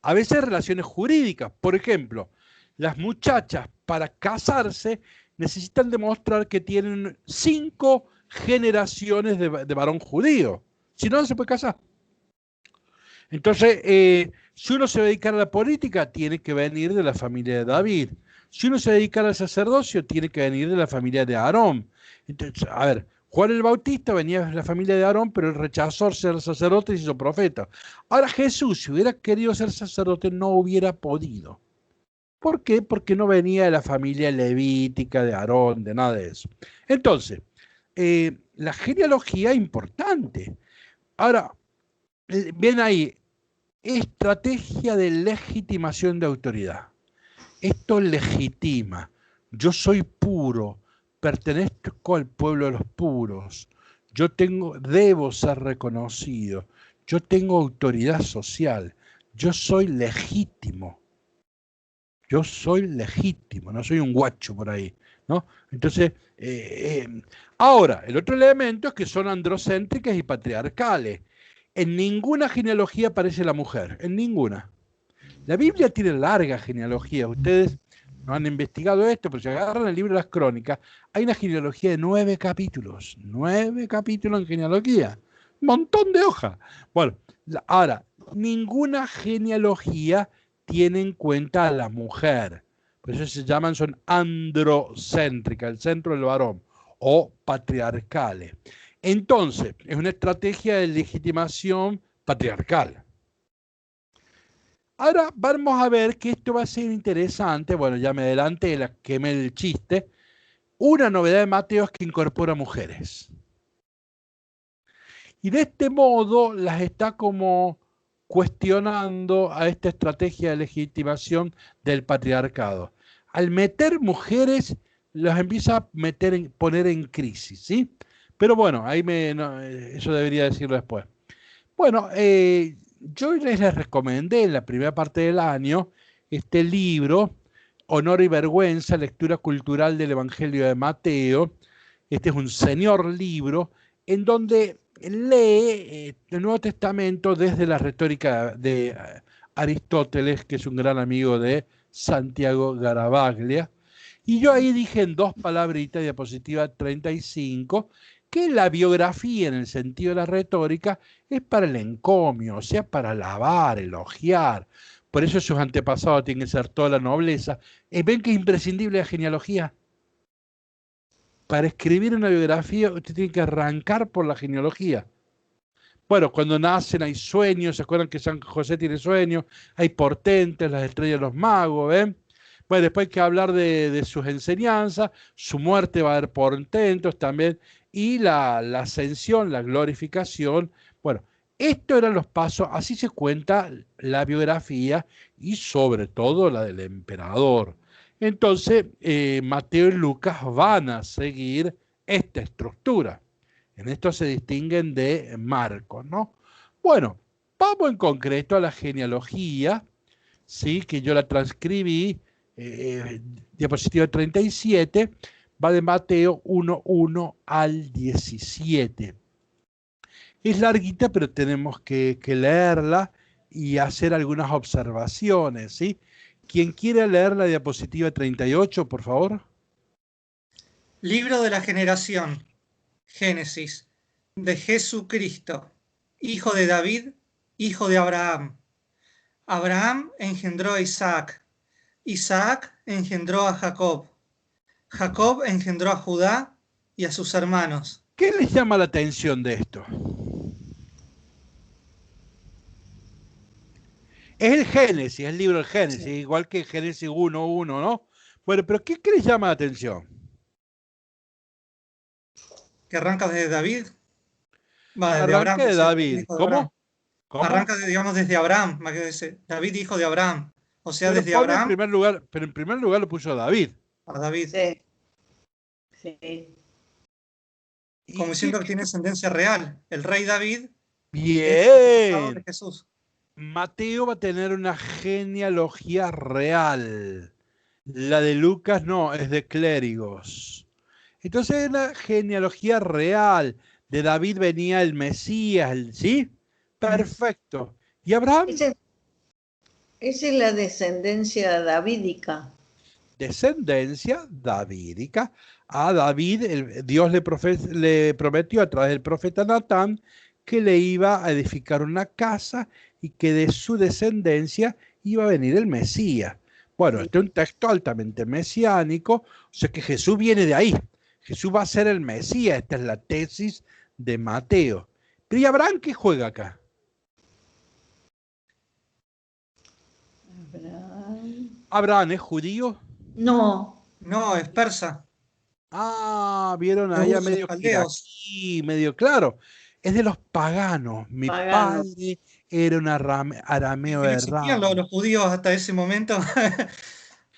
a veces relaciones jurídicas. Por ejemplo, las muchachas para casarse necesitan demostrar que tienen 5 generaciones de varón judío. Si no, no se puede casar. Entonces, si uno se va a dedicar a la política, tiene que venir de la familia de David. Si uno se dedica al sacerdocio, tiene que venir de la familia de Aarón. Entonces, a ver, Juan el Bautista venía de la familia de Aarón, pero él rechazó ser sacerdote y se hizo profeta. Ahora Jesús, si hubiera querido ser sacerdote, no hubiera podido. ¿Por qué? Porque no venía de la familia levítica, de Aarón, de nada de eso. Entonces, la genealogía es importante. Ahora, ven ahí, estrategia de legitimación de autoridad. Esto legitima. Yo soy puro, pertenezco al pueblo de los puros. Debo ser reconocido. Yo tengo autoridad social. Yo soy legítimo. Yo soy legítimo, no soy un guacho por ahí, ¿no? Entonces, ahora, el otro elemento es que son androcéntricas y patriarcales. En ninguna genealogía aparece la mujer, en ninguna. La Biblia tiene larga genealogía. Ustedes no han investigado esto, pero si agarran el libro de las Crónicas, hay una genealogía de 9 capítulos. 9 capítulos en genealogía. Un montón de hojas. Bueno, ahora, ninguna genealogía tiene en cuenta a la mujer. Por eso se llaman, son androcéntricas, el centro del varón, o patriarcales. Entonces, es una estrategia de legitimación patriarcal. Ahora vamos a ver que esto va a ser interesante. Bueno, ya me adelanté, quemé el chiste. Una novedad de Mateo es que incorpora mujeres. Y de este modo las está como cuestionando a esta estrategia de legitimación del patriarcado. Al meter mujeres, las empieza a poner en crisis, ¿sí? Pero bueno, eso debería decirlo después. Bueno, yo les recomendé en la primera parte del año este libro, Honor y Vergüenza, lectura cultural del Evangelio de Mateo. Este es un señor libro en donde lee el Nuevo Testamento desde la retórica de Aristóteles, que es un gran amigo de Santiago Garavaglia. Y yo ahí dije en 2 palabritas, diapositiva 35, que la biografía en el sentido de la retórica es para el encomio, o sea, para alabar, elogiar. Por eso sus antepasados tienen que ser toda la nobleza. ¿Ven que es imprescindible la genealogía? Para escribir una biografía usted tiene que arrancar por la genealogía. Bueno, cuando nacen hay sueños, ¿se acuerdan que San José tiene sueños? Hay portentes, las estrellas de los magos, ¿ven? Bueno, después hay que hablar de sus enseñanzas, su muerte va a haber portentos también, y la ascensión, la glorificación. Bueno, estos eran los pasos, así se cuenta la biografía y sobre todo la del emperador. Entonces, Mateo y Lucas van a seguir esta estructura. En esto se distinguen de Marcos, ¿no? Bueno, vamos en concreto a la genealogía, ¿sí? Que yo la transcribí, diapositiva 37, va de Mateo 1:1 al 17. Es larguita, pero tenemos que leerla y hacer algunas observaciones, ¿sí? ¿Quién quiere leer la diapositiva 38, por favor? Libro de la generación, Génesis, de Jesucristo, hijo de David, hijo de Abraham. Abraham engendró a Isaac, Isaac engendró a Jacob, Jacob engendró a Judá y a sus hermanos. ¿Qué les llama la atención de esto? Es el Génesis, el libro del Génesis, sí. Igual que Génesis 1:1, ¿no? Bueno, pero ¿qué les llama la atención? ¿Que arranca desde David? Arranca de Abraham, de David. ¿Cómo? Arranca, digamos, desde Abraham, David, hijo de Abraham. O sea, pero desde Abraham. En primer lugar lo puso David. A David. Sí. Sí. Como diciendo que tiene ascendencia real. El rey David. Bien. De Jesús. Mateo va a tener una genealogía real. La de Lucas no, es de clérigos. Entonces es una genealogía real. De David venía el Mesías, ¿sí? Perfecto. ¿Y Abraham? Esa es la descendencia davídica. Descendencia davídica. A David, Dios le prometió a través del profeta Natán que le iba a edificar una casa y que de su descendencia iba a venir el Mesías. Bueno, este es un texto altamente mesiánico, o sea que Jesús viene de ahí. Jesús va a ser el Mesías, esta es la tesis de Mateo. Pero ¿y Abraham qué juega acá? ¿Abraham es judío? No. No, es persa. Ah, vieron allá medio aquí, medio claro. Es de los paganos. Mi padre era un arameo no existían los judíos hasta ese momento.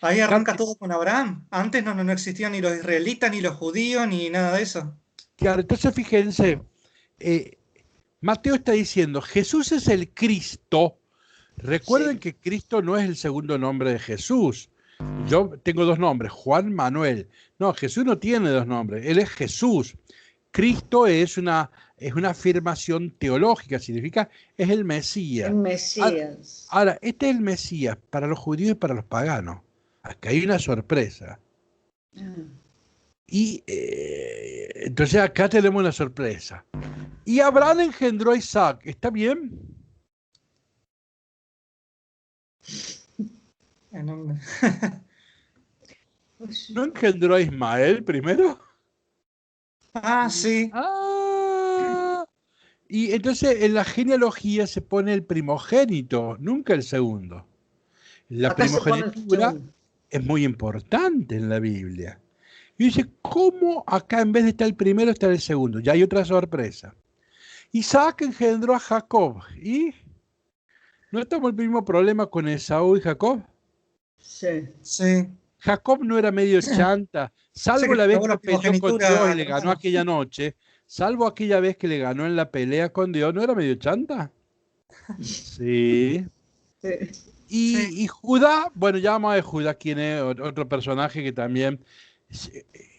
Ahí arranca todo con Abraham. Antes no existían ni los israelitas, ni los judíos, ni nada de eso. Claro, entonces fíjense, Mateo está diciendo, Jesús es el Cristo. Recuerden que Cristo no es el segundo nombre de Jesús. Yo tengo dos nombres, Juan Manuel. No, Jesús no tiene dos nombres, él es Jesús. Cristo es una afirmación teológica, significa es el Mesías. El Mesías. Ahora, este es el Mesías para los judíos y para los paganos. Acá hay una sorpresa. Y entonces acá tenemos una sorpresa. Y Abraham engendró a Isaac. ¿Está bien? ¿No engendró a Ismael primero? Ah, sí. Ah, y entonces en la genealogía se pone el primogénito, nunca el segundo. La Acá se pone el primogenitura segundo. es muy importante en la Biblia. Y dice, ¿cómo acá en vez de estar el primero está el segundo? Ya hay otra sorpresa. Isaac engendró a Jacob. ¿Y no estamos en el mismo problema con Esaú y Jacob? Sí. Sí. Jacob no era medio chanta, salvo la vez que peleó con Dios y le ganó aquella noche, salvo aquella vez que le ganó en la pelea con Dios, ¿no era medio chanta? Sí. Y Judá, bueno, ya vamos a ver Judá, quien es otro personaje que también...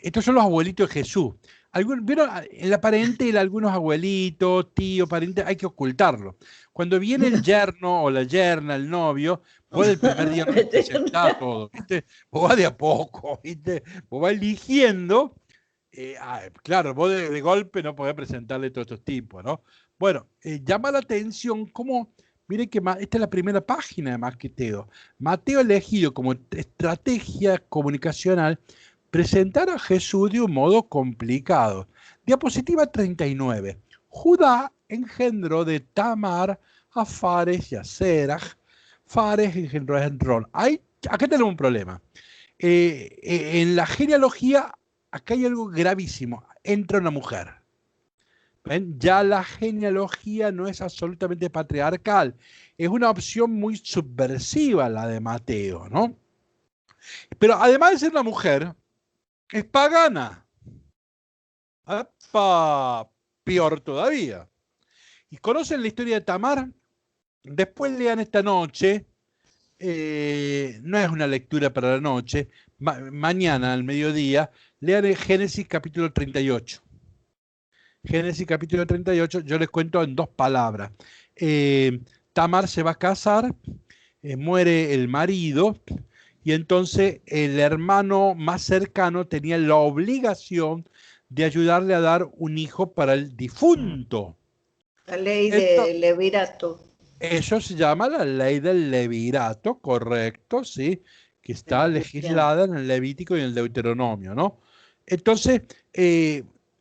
Estos son los abuelitos de Jesús. ¿Vieron? En la parentela, algunos abuelitos, tíos, parientes, hay que ocultarlo. Cuando viene el yerno o la yerna, el novio, vos del primer día no le presentás todo, ¿viste? Vos vas de a poco, ¿viste? Vos vas eligiendo. Claro, vos de golpe no podés presentarle todos estos tipos, ¿no? Bueno, llama la atención cómo... Miren que esta es la primera página de Mateo. Mateo ha elegido como estrategia comunicacional presentar a Jesús de un modo complicado. Diapositiva 39. Judá engendró de Tamar a Fares y a Serach. Fares engendró a Hezrón. Acá tenemos un problema. En la genealogía, acá hay algo gravísimo. Entra una mujer. ¿Ven? Ya la genealogía no es absolutamente patriarcal. Es una opción muy subversiva la de Mateo, ¿no? Pero además de ser una mujer, es pagana. ¡Epa! Peor todavía. ¿Y conocen la historia de Tamar? Después lean esta noche. No es una lectura para la noche. Mañana, al mediodía, lean el Génesis capítulo 38. Génesis capítulo 38, yo les cuento en dos palabras. Tamar se va a casar, muere el marido, y entonces el hermano más cercano tenía la obligación de ayudarle a dar un hijo para el difunto. La ley de levirato. Eso se llama la ley del levirato, correcto, sí, que está legislada en el Levítico y en el Deuteronomio, ¿no? Entonces,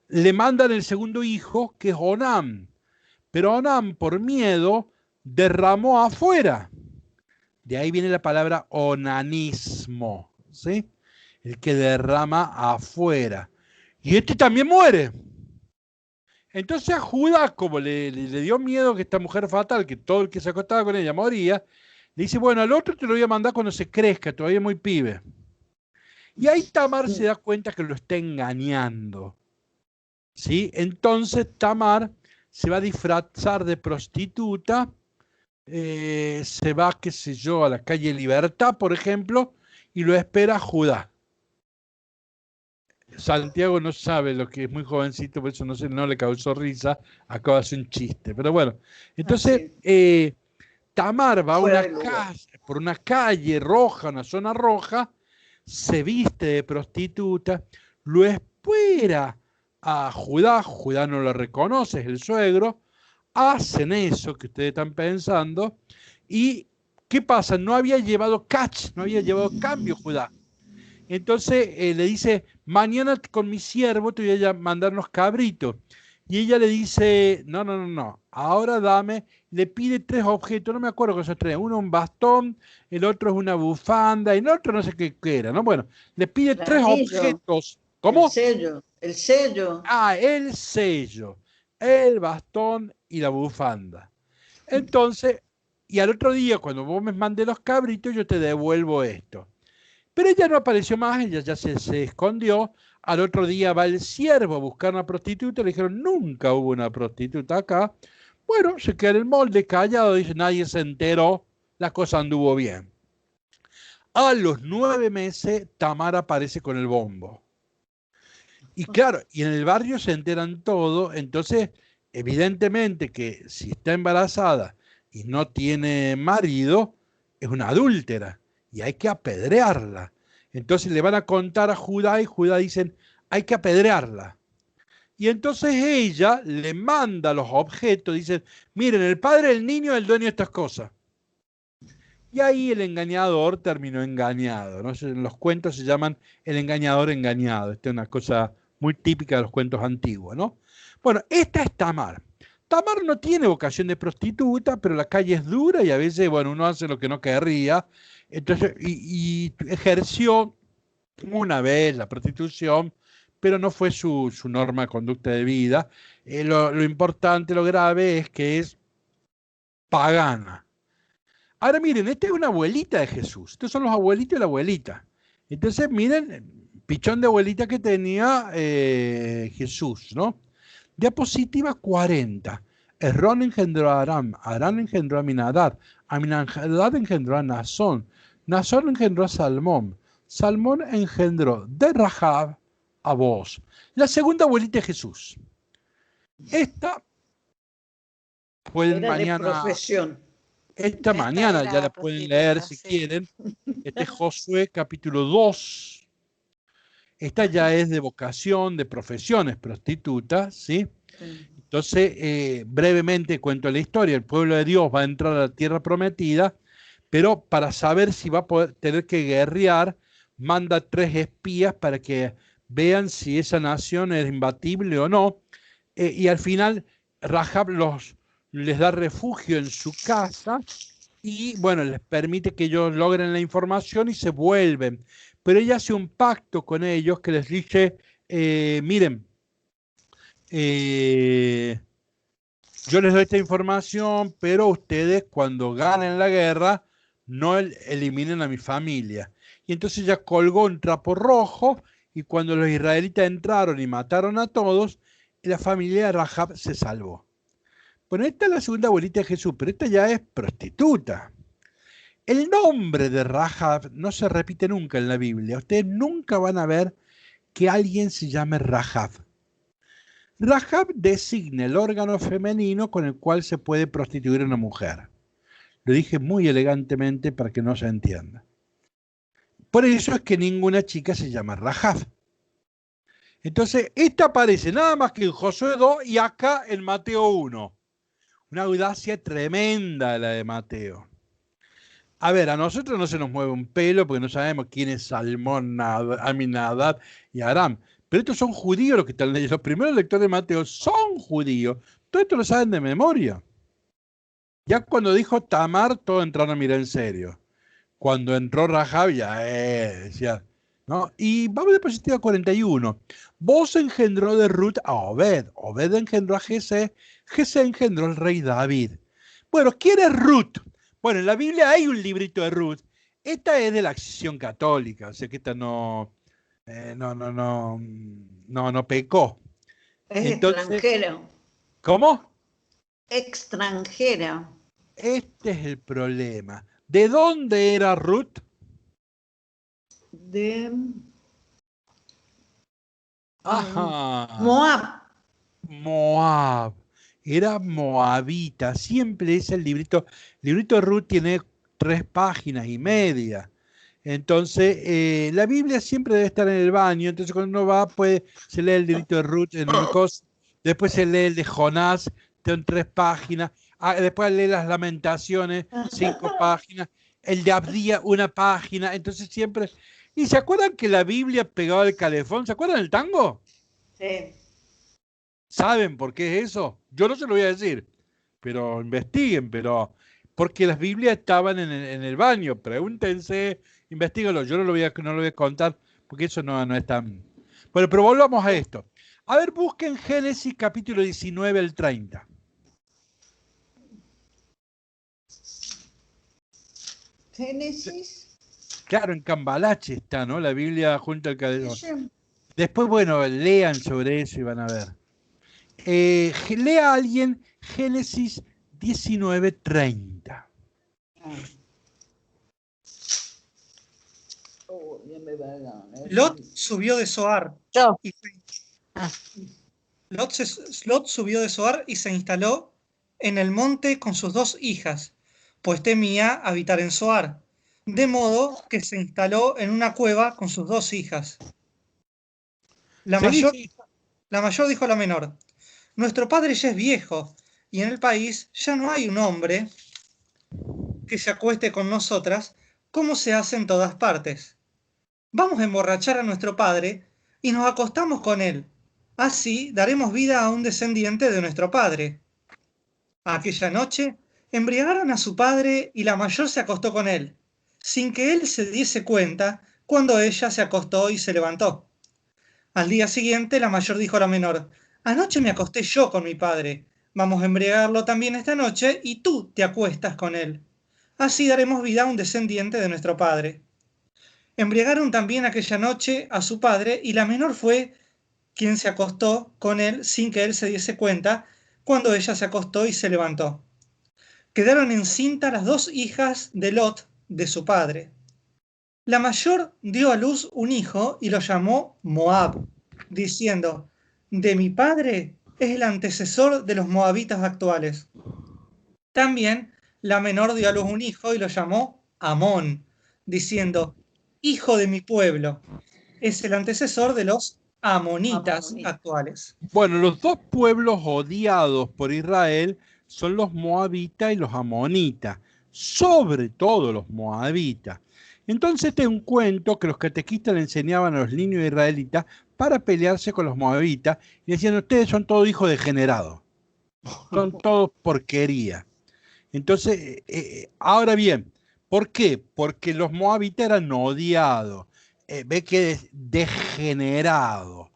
le mandan el segundo hijo, que es Onam, pero Onam, por miedo, derramó afuera. De ahí viene la palabra onanismo, ¿sí? El que derrama afuera. Y este también muere. Entonces a Judá, como le dio miedo que esta mujer fatal, que todo el que se acostaba con ella moría, le dice, bueno, al otro te lo voy a mandar cuando se crezca, todavía es muy pibe. Y ahí Tamar se da cuenta que lo está engañando. ¿Sí? Entonces Tamar se va a disfrazar de prostituta, se va, qué sé yo, a la calle Libertad, por ejemplo, y lo espera Judá. Santiago no sabe lo que es muy jovencito, por eso no le causó risa, acaba de hacer un chiste. Pero bueno, entonces Tamar va a por una calle roja, una zona roja, se viste de prostituta, lo espera a Judá, Judá no lo reconoce, es el suegro, hacen eso que ustedes están pensando, y ¿qué pasa? No había llevado no había llevado cambio Judá. Entonces le dice, mañana con mi siervo te voy a mandar unos cabritos. Y ella le dice, no, ahora dame, le pide 3 objetos, no me acuerdo con esos 3, uno un bastón, el otro es una bufanda, y el otro no sé qué era, ¿no? Bueno, le pide 3 objetos. ¿Cómo? El sello. Ah, el sello, el bastón y la bufanda. Entonces, y al otro día, cuando vos me mandes los cabritos, yo te devuelvo esto. Pero ella no apareció más, ella ya se escondió. Al otro día va el siervo a buscar una prostituta, le dijeron, nunca hubo una prostituta acá. Bueno, se queda en el molde callado, dice, nadie se enteró, la cosa anduvo bien. A los 9 meses, Tamar aparece con el bombo. Y claro, y en el barrio se enteran todo, entonces, evidentemente que si está embarazada y no tiene marido, es una adúltera y hay que apedrearla. Entonces le van a contar a Judá y Judá dicen, hay que apedrearla. Y entonces ella le manda los objetos, dice, miren, el padre del niño es el dueño de estas cosas. Y ahí el engañador terminó engañado, ¿no? En los cuentos se llaman el engañador engañado. Esta es una cosa muy típica de los cuentos antiguos, ¿no? Bueno, esta es Tamar. Tamar no tiene vocación de prostituta, pero la calle es dura y a veces, bueno, uno hace lo que no querría. Entonces, y ejerció una vez la prostitución, pero no fue su norma de conducta de vida. Lo importante, lo grave es que es pagana. Ahora miren, esta es una abuelita de Jesús. Estos son los abuelitos y la abuelita. Entonces miren, pichón de abuelita que tenía Jesús, ¿no? Diapositiva 40. Esrón engendró a Aram, Aram engendró a Aminadab, Aminadab engendró a Nazón, Nazón engendró a Salmón, Salmón engendró de Rahab a Booz. La segunda abuelita de Jesús. Esta pueden Era de mañana... profesión. Esta mañana ya la pueden leer si quieren. Este es Josué capítulo 2. Esta ya es de vocación, de profesiones, prostituta, ¿sí? Entonces, brevemente cuento la historia. El pueblo de Dios va a entrar a la tierra prometida, pero para saber si va a poder tener que guerrear, manda 3 espías para que vean si esa nación es imbatible o no. Y al final, Rahab les da refugio en su casa y, bueno, les permite que ellos logren la información y se vuelven. Pero ella hace un pacto con ellos que les dice, miren, yo les doy esta información, pero ustedes cuando ganen la guerra no eliminen a mi familia. Y entonces ella colgó un trapo rojo y cuando los israelitas entraron y mataron a todos, la familia de Rahab se salvó. Bueno, esta es la segunda abuelita de Jesús, pero esta ya es prostituta. El nombre de Rahab no se repite nunca en la Biblia. Ustedes nunca van a ver que alguien se llame Rahab. Rahab designa el órgano femenino con el cual se puede prostituir a una mujer. Lo dije muy elegantemente para que no se entienda. Por eso es que ninguna chica se llama Rahab. Entonces, esta aparece nada más que en Josué 2 y acá en Mateo 1. Una audacia tremenda la de Mateo. A ver, a nosotros no se nos mueve un pelo porque no sabemos quién es Salmón, Aminadab y Aram. Pero estos son judíos los que están leyendo. Los primeros lectores de Mateo son judíos. Todo esto lo saben de memoria. Ya cuando dijo Tamar, todos entraron a mirar en serio. Cuando entró Rahab, ya decía, ¿no? Y vamos a diapositiva 41. Booz engendró de Ruth a Obed. Obed engendró a Jesé. Jesé engendró al rey David. Bueno, ¿quién es Ruth? Bueno, en la Biblia hay un librito de Ruth. Esta es de la accesión católica, o sea que esta no pecó. Es Entonces, extranjera. ¿cómo? Extranjera. Este es el problema. ¿De dónde era Ruth? De Ajá. Moab. Moab. Era moabita. Siempre es el librito. El librito de Ruth tiene 3 páginas y media. Entonces, la Biblia siempre debe estar en el baño. Entonces, cuando uno va, se lee el librito de Ruth en una cosa. Después se lee el de Jonás, en 3 páginas. Después lee las Lamentaciones, 5 páginas. El de Abdía, 1 página. Entonces, siempre. ¿Y se acuerdan que la Biblia pegaba el calefón? ¿Se acuerdan del tango? Sí. ¿Saben por qué es eso? Yo no se lo voy a decir, pero investiguen, porque las Biblias estaban en el baño. Pregúntense, investíguenlo. Yo no lo voy a contar porque eso no es tan... Bueno, pero volvamos a esto. A ver, busquen Génesis capítulo 19 al 30. Génesis. Claro, en Cambalache está, ¿no? La Biblia junto al calefón. Sí. Después, bueno, lean sobre eso y van a ver. Lea a alguien Génesis 19:30. Lot subió de Zoar. Yo. Y Ah. Lot subió de Zoar y se instaló en el monte con sus 2 hijas, pues temía habitar en Zoar. De modo que se instaló en una cueva con sus 2 hijas. La mayor dijo a la menor: nuestro padre ya es viejo, y en el país ya no hay un hombre que se acueste con nosotras, como se hace en todas partes. Vamos a emborrachar a nuestro padre y nos acostamos con él. Así daremos vida a un descendiente de nuestro padre. Aquella noche embriagaron a su padre y la mayor se acostó con él, sin que él se diese cuenta cuando ella se acostó y se levantó. Al día siguiente la mayor dijo a la menor: anoche me acosté yo con mi padre, vamos a embriagarlo también esta noche y tú te acuestas con él. Así daremos vida a un descendiente de nuestro padre. Embriagaron también aquella noche a su padre y la menor fue quien se acostó con él sin que él se diese cuenta cuando ella se acostó y se levantó. Quedaron encintas las 2 hijas de Lot, de su padre. La mayor dio a luz un hijo y lo llamó Moab, diciendo: de mi padre es el antecesor de los moabitas actuales. También la menor dio a luz un hijo y lo llamó Amón, diciendo: hijo de mi pueblo, es el antecesor de los amonitas actuales. Bueno, los 2 pueblos odiados por Israel son los moabitas y los amonitas, sobre todo los moabitas. Entonces este es un cuento que los catequistas le enseñaban a los niños israelitas para pelearse con los moabitas y decían: ustedes son todos hijos degenerados, son todos porquería. Entonces, ahora bien, ¿por qué? Porque los moabitas eran odiados, ve que es degenerado.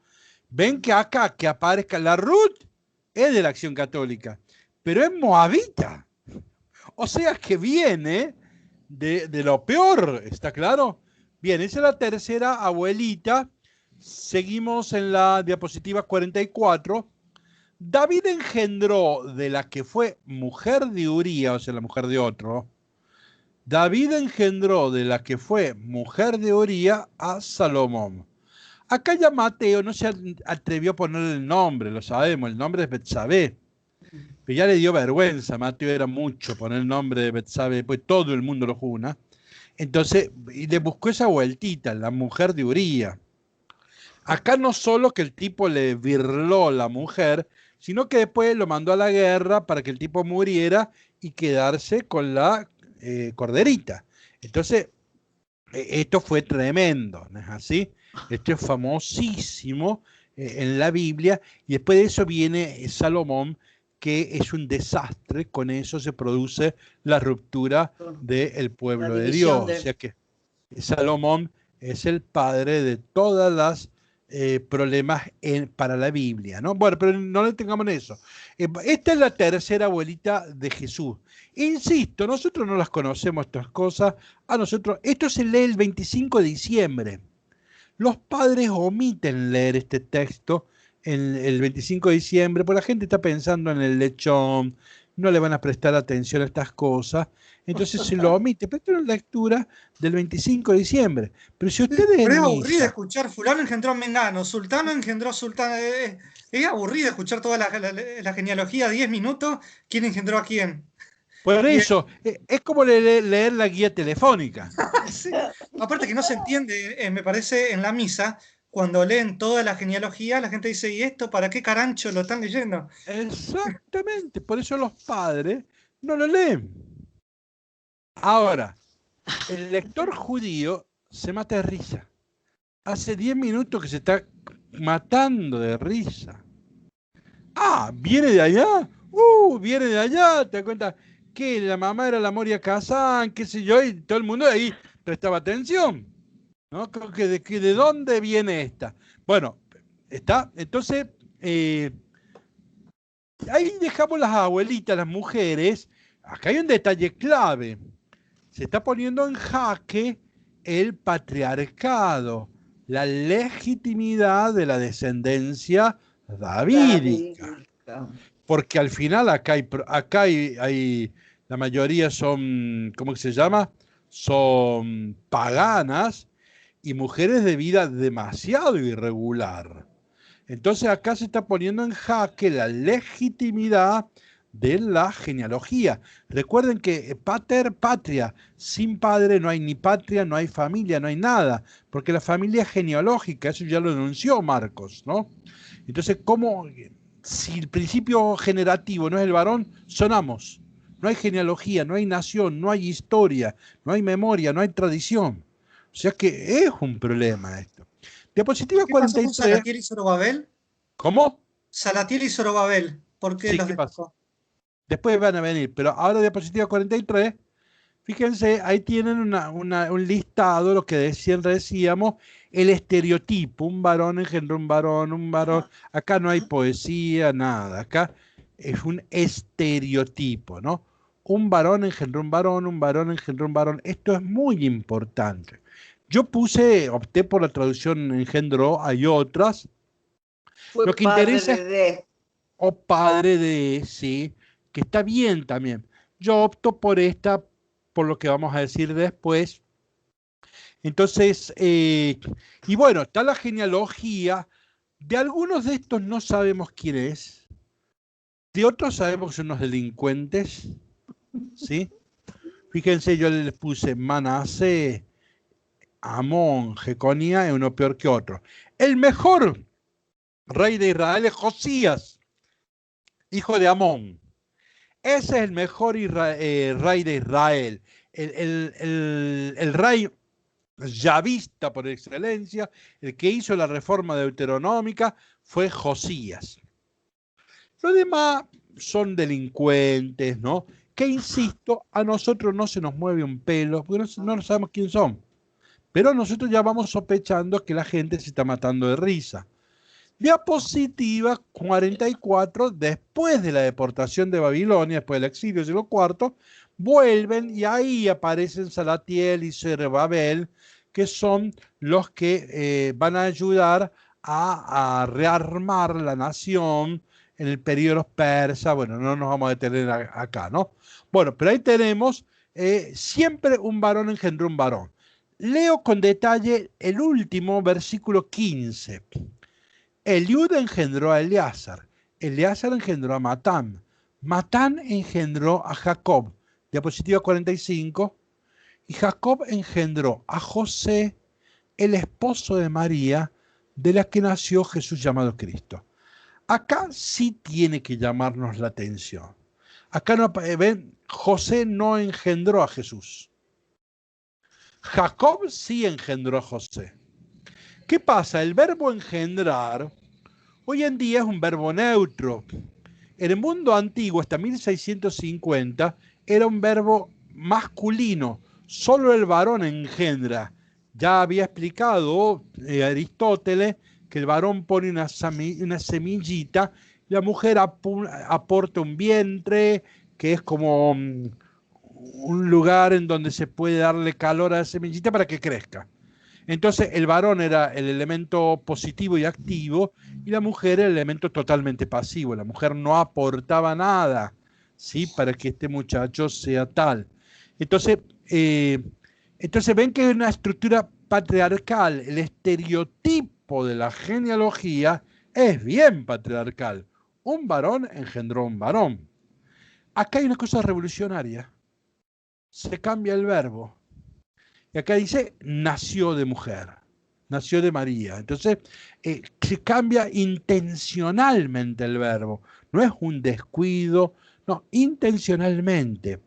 Ven que acá que aparezca la Ruth es de la Acción Católica, pero es moabita. O sea que viene de lo peor, ¿está claro? Bien, esa es la tercera abuelita. Seguimos en la diapositiva 44. David engendró de la que fue mujer de Uría, o sea, la mujer de otro. David engendró de la que fue mujer de Uría a Salomón. Acá ya Mateo no se atrevió a poner el nombre, lo sabemos, el nombre es Betsabé. Pero ya le dio vergüenza, Mateo era mucho poner el nombre de Betsabé, pues todo el mundo lo juna. Entonces, y le buscó esa vueltita, la mujer de Uría. Acá no solo que el tipo le virló la mujer, sino que después lo mandó a la guerra para que el tipo muriera y quedarse con la corderita. Entonces, esto fue tremendo, ¿no es así? Esto es famosísimo en la Biblia, y después de eso viene Salomón, que es un desastre. Con eso se produce la ruptura del pueblo de Dios. O sea que Salomón es el padre de todas las problemas para la Biblia, ¿no? Bueno, pero no le tengamos en eso. Esta es la tercera abuelita de Jesús. Insisto, nosotros no las conocemos estas cosas. A nosotros, esto se lee el 25 de diciembre. Los padres omiten leer este texto el 25 de diciembre, porque la gente está pensando en el lechón, no le van a prestar atención a estas cosas, entonces se lo omite. Pero esto es una lectura del 25 de diciembre. Pero si ustedes... Pero es aburrido escuchar fulano engendró a Mengano, sultano engendró sultano. Es aburrido escuchar toda la genealogía, 10 minutos, quién engendró a quién. Por eso, es como leer la guía telefónica. Sí. Aparte que no se entiende, me parece, en la misa, cuando leen toda la genealogía, la gente dice: ¿y esto para qué carancho lo están leyendo? Exactamente, por eso los padres no lo leen. Ahora, el lector judío se mata de risa. Hace 10 minutos que se está matando de risa. Ah, ¿viene de allá? Viene de allá, ¿te das cuenta? Que la mamá era la Moria Kazan, qué sé yo, y todo el mundo ahí prestaba atención, ¿no? Creo que de dónde viene esta. Bueno, está, entonces, ahí dejamos las abuelitas, las mujeres. Acá hay un detalle clave. Se está poniendo en jaque el patriarcado, la legitimidad de la descendencia davídica. Porque al final acá hay la mayoría son, ¿cómo se llama? Son paganas, y mujeres de vida demasiado irregular. Entonces acá se está poniendo en jaque la legitimidad de la genealogía. Recuerden que pater, patria, sin padre no hay ni patria, no hay familia, no hay nada, porque la familia es genealógica, eso ya lo denunció Marcos, ¿no? Entonces, ¿cómo, si el principio generativo no es el varón, sonamos? No hay genealogía, no hay nación, no hay historia, no hay memoria, no hay tradición. O sea que es un problema esto. Diapositiva ¿Qué pasó con 43. Salatiel y Zorobabel? ¿Cómo? Salatiel y Zorobabel, ¿por qué Sí, los ¿qué pasa? destacó? Después van a venir, pero ahora diapositiva 43, fíjense, ahí tienen un listado, lo que decíamos, el estereotipo, un varón engendró un varón, acá no hay poesía, nada, acá es un estereotipo, ¿no? Un varón engendró un varón engendró un varón, esto es muy importante. Yo opté por la traducción engendró, hay otras. Fue Lo que padre interesa es, de. o padre de, sí, que está bien también. Yo opto por esta, por lo que vamos a decir después. Entonces, y bueno, está la genealogía. De algunos de estos no sabemos quién es. De otros sabemos que son unos delincuentes. ¿Sí? Fíjense, yo les puse Manase, Amón, Jeconía, es uno peor que otro. El mejor rey de Israel es Josías, hijo de Amón. Ese es el mejor rey de Israel. El rey yavista por excelencia, el que hizo la reforma deuteronómica, fue Josías. Los demás son delincuentes, ¿no? Que, insisto, a nosotros no se nos mueve un pelo, porque no sabemos quién son. Pero nosotros ya vamos sospechando que la gente se está matando de risa. Diapositiva 44, después de la deportación de Babilonia, después del exilio del siglo IV, vuelven y ahí aparecen Salatiel y Zorobabel, que son los que van a ayudar a rearmar la nación en el periodo persa. Bueno, no nos vamos a detener acá, ¿no? Bueno, pero ahí tenemos siempre un varón engendró un varón. Leo con detalle el último versículo 15. Eliud engendró a Eleazar, Eleazar engendró a Matán, Matán engendró a Jacob, diapositiva 45, y Jacob engendró a José, el esposo de María, de la que nació Jesús llamado Cristo. Acá sí tiene que llamarnos la atención. Acá no, ven, José no engendró a Jesús. Jacob sí engendró a José. ¿Qué pasa? El verbo engendrar hoy en día es un verbo neutro. En el mundo antiguo, hasta 1650, era un verbo masculino. Solo el varón engendra. Ya había explicado Aristóteles que el varón pone una semillita, y la mujer aporta un vientre, que es como un lugar en donde se puede darle calor a la semillita para que crezca. Entonces el varón era el elemento positivo y activo y la mujer el elemento totalmente pasivo. La mujer no aportaba nada, ¿sí? Para que este muchacho sea tal. Entonces ven que es una estructura patriarcal. El estereotipo de la genealogía es bien patriarcal. Un varón engendró un varón. Acá hay una cosa revolucionaria. Se cambia el verbo. Y acá dice, nació de mujer, nació de María. Entonces, se cambia intencionalmente el verbo. No es un descuido, no, intencionalmente.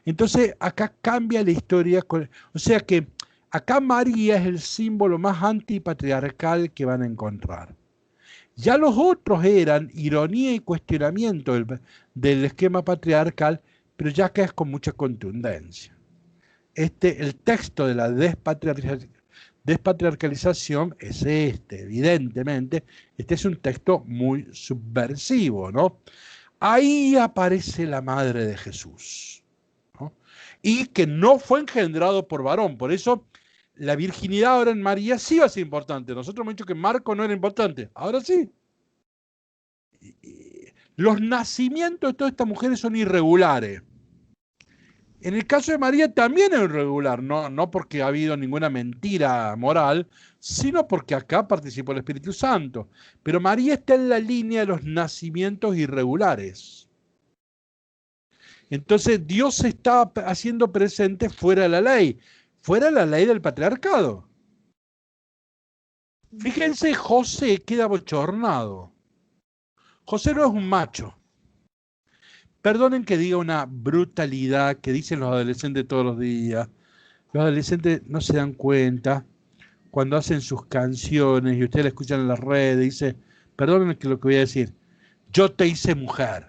Entonces, acá cambia la historia. O sea que acá María es el símbolo más antipatriarcal que van a encontrar. Ya los otros eran ironía y cuestionamiento del esquema patriarcal, pero ya acá es con mucha contundencia. El texto de la despatriarcalización es evidentemente. Este es un texto muy subversivo, ¿no? Ahí aparece la madre de Jesús, ¿no? Y que no fue engendrado por varón. Por eso la virginidad ahora en María sí va a ser importante. Nosotros hemos dicho que Marco no era importante. Ahora sí. Los nacimientos de todas estas mujeres son irregulares. En el caso de María también es irregular, no porque ha habido ninguna mentira moral, sino porque acá participó el Espíritu Santo. Pero María está en la línea de los nacimientos irregulares. Entonces Dios se está haciendo presente fuera de la ley del patriarcado. Fíjense, José queda bochornado. José no es un macho. Perdonen que diga una brutalidad que dicen los adolescentes todos los días. Los adolescentes no se dan cuenta cuando hacen sus canciones y ustedes la escuchan en las redes, dice, perdonen lo que voy a decir, yo te hice mujer.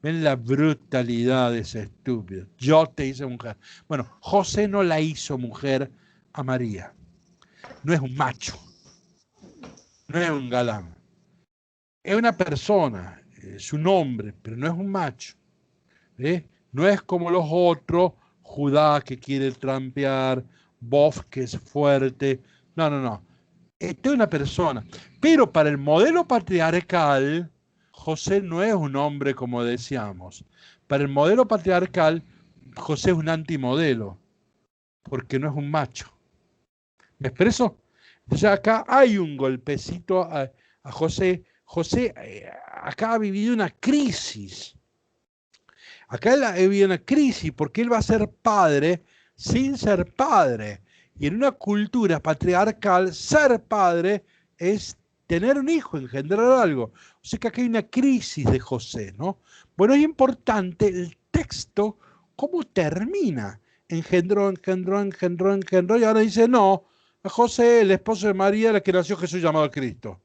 Ven la brutalidad de ese estúpido. Yo te hice mujer. Bueno, José no la hizo mujer a María. No es un macho. No es un galán. Es una persona, es un hombre, pero no es un macho. No es como los otros, Judá que quiere trampear, Bof que es fuerte. No. Esta es una persona. Pero para el modelo patriarcal, José no es un hombre como decíamos. Para el modelo patriarcal, José es un antimodelo, porque no es un macho. ¿Me expreso? Entonces acá hay un golpecito a José. José acá ha vivido una crisis. Acá él ha vivido una crisis porque él va a ser padre sin ser padre. Y en una cultura patriarcal, ser padre es tener un hijo, engendrar algo. O sea que acá hay una crisis de José, ¿no? Bueno, es importante el texto, cómo termina. Engendró, y ahora dice, no, a José, el esposo de María, la que nació Jesús llamado Cristo.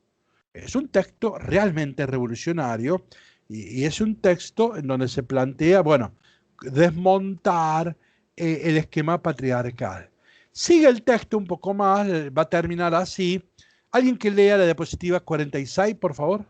Es un texto realmente revolucionario y es un texto en donde se plantea, bueno, desmontar el esquema patriarcal. Sigue el texto un poco más, va a terminar así. ¿Alguien que lea la diapositiva 46, por favor?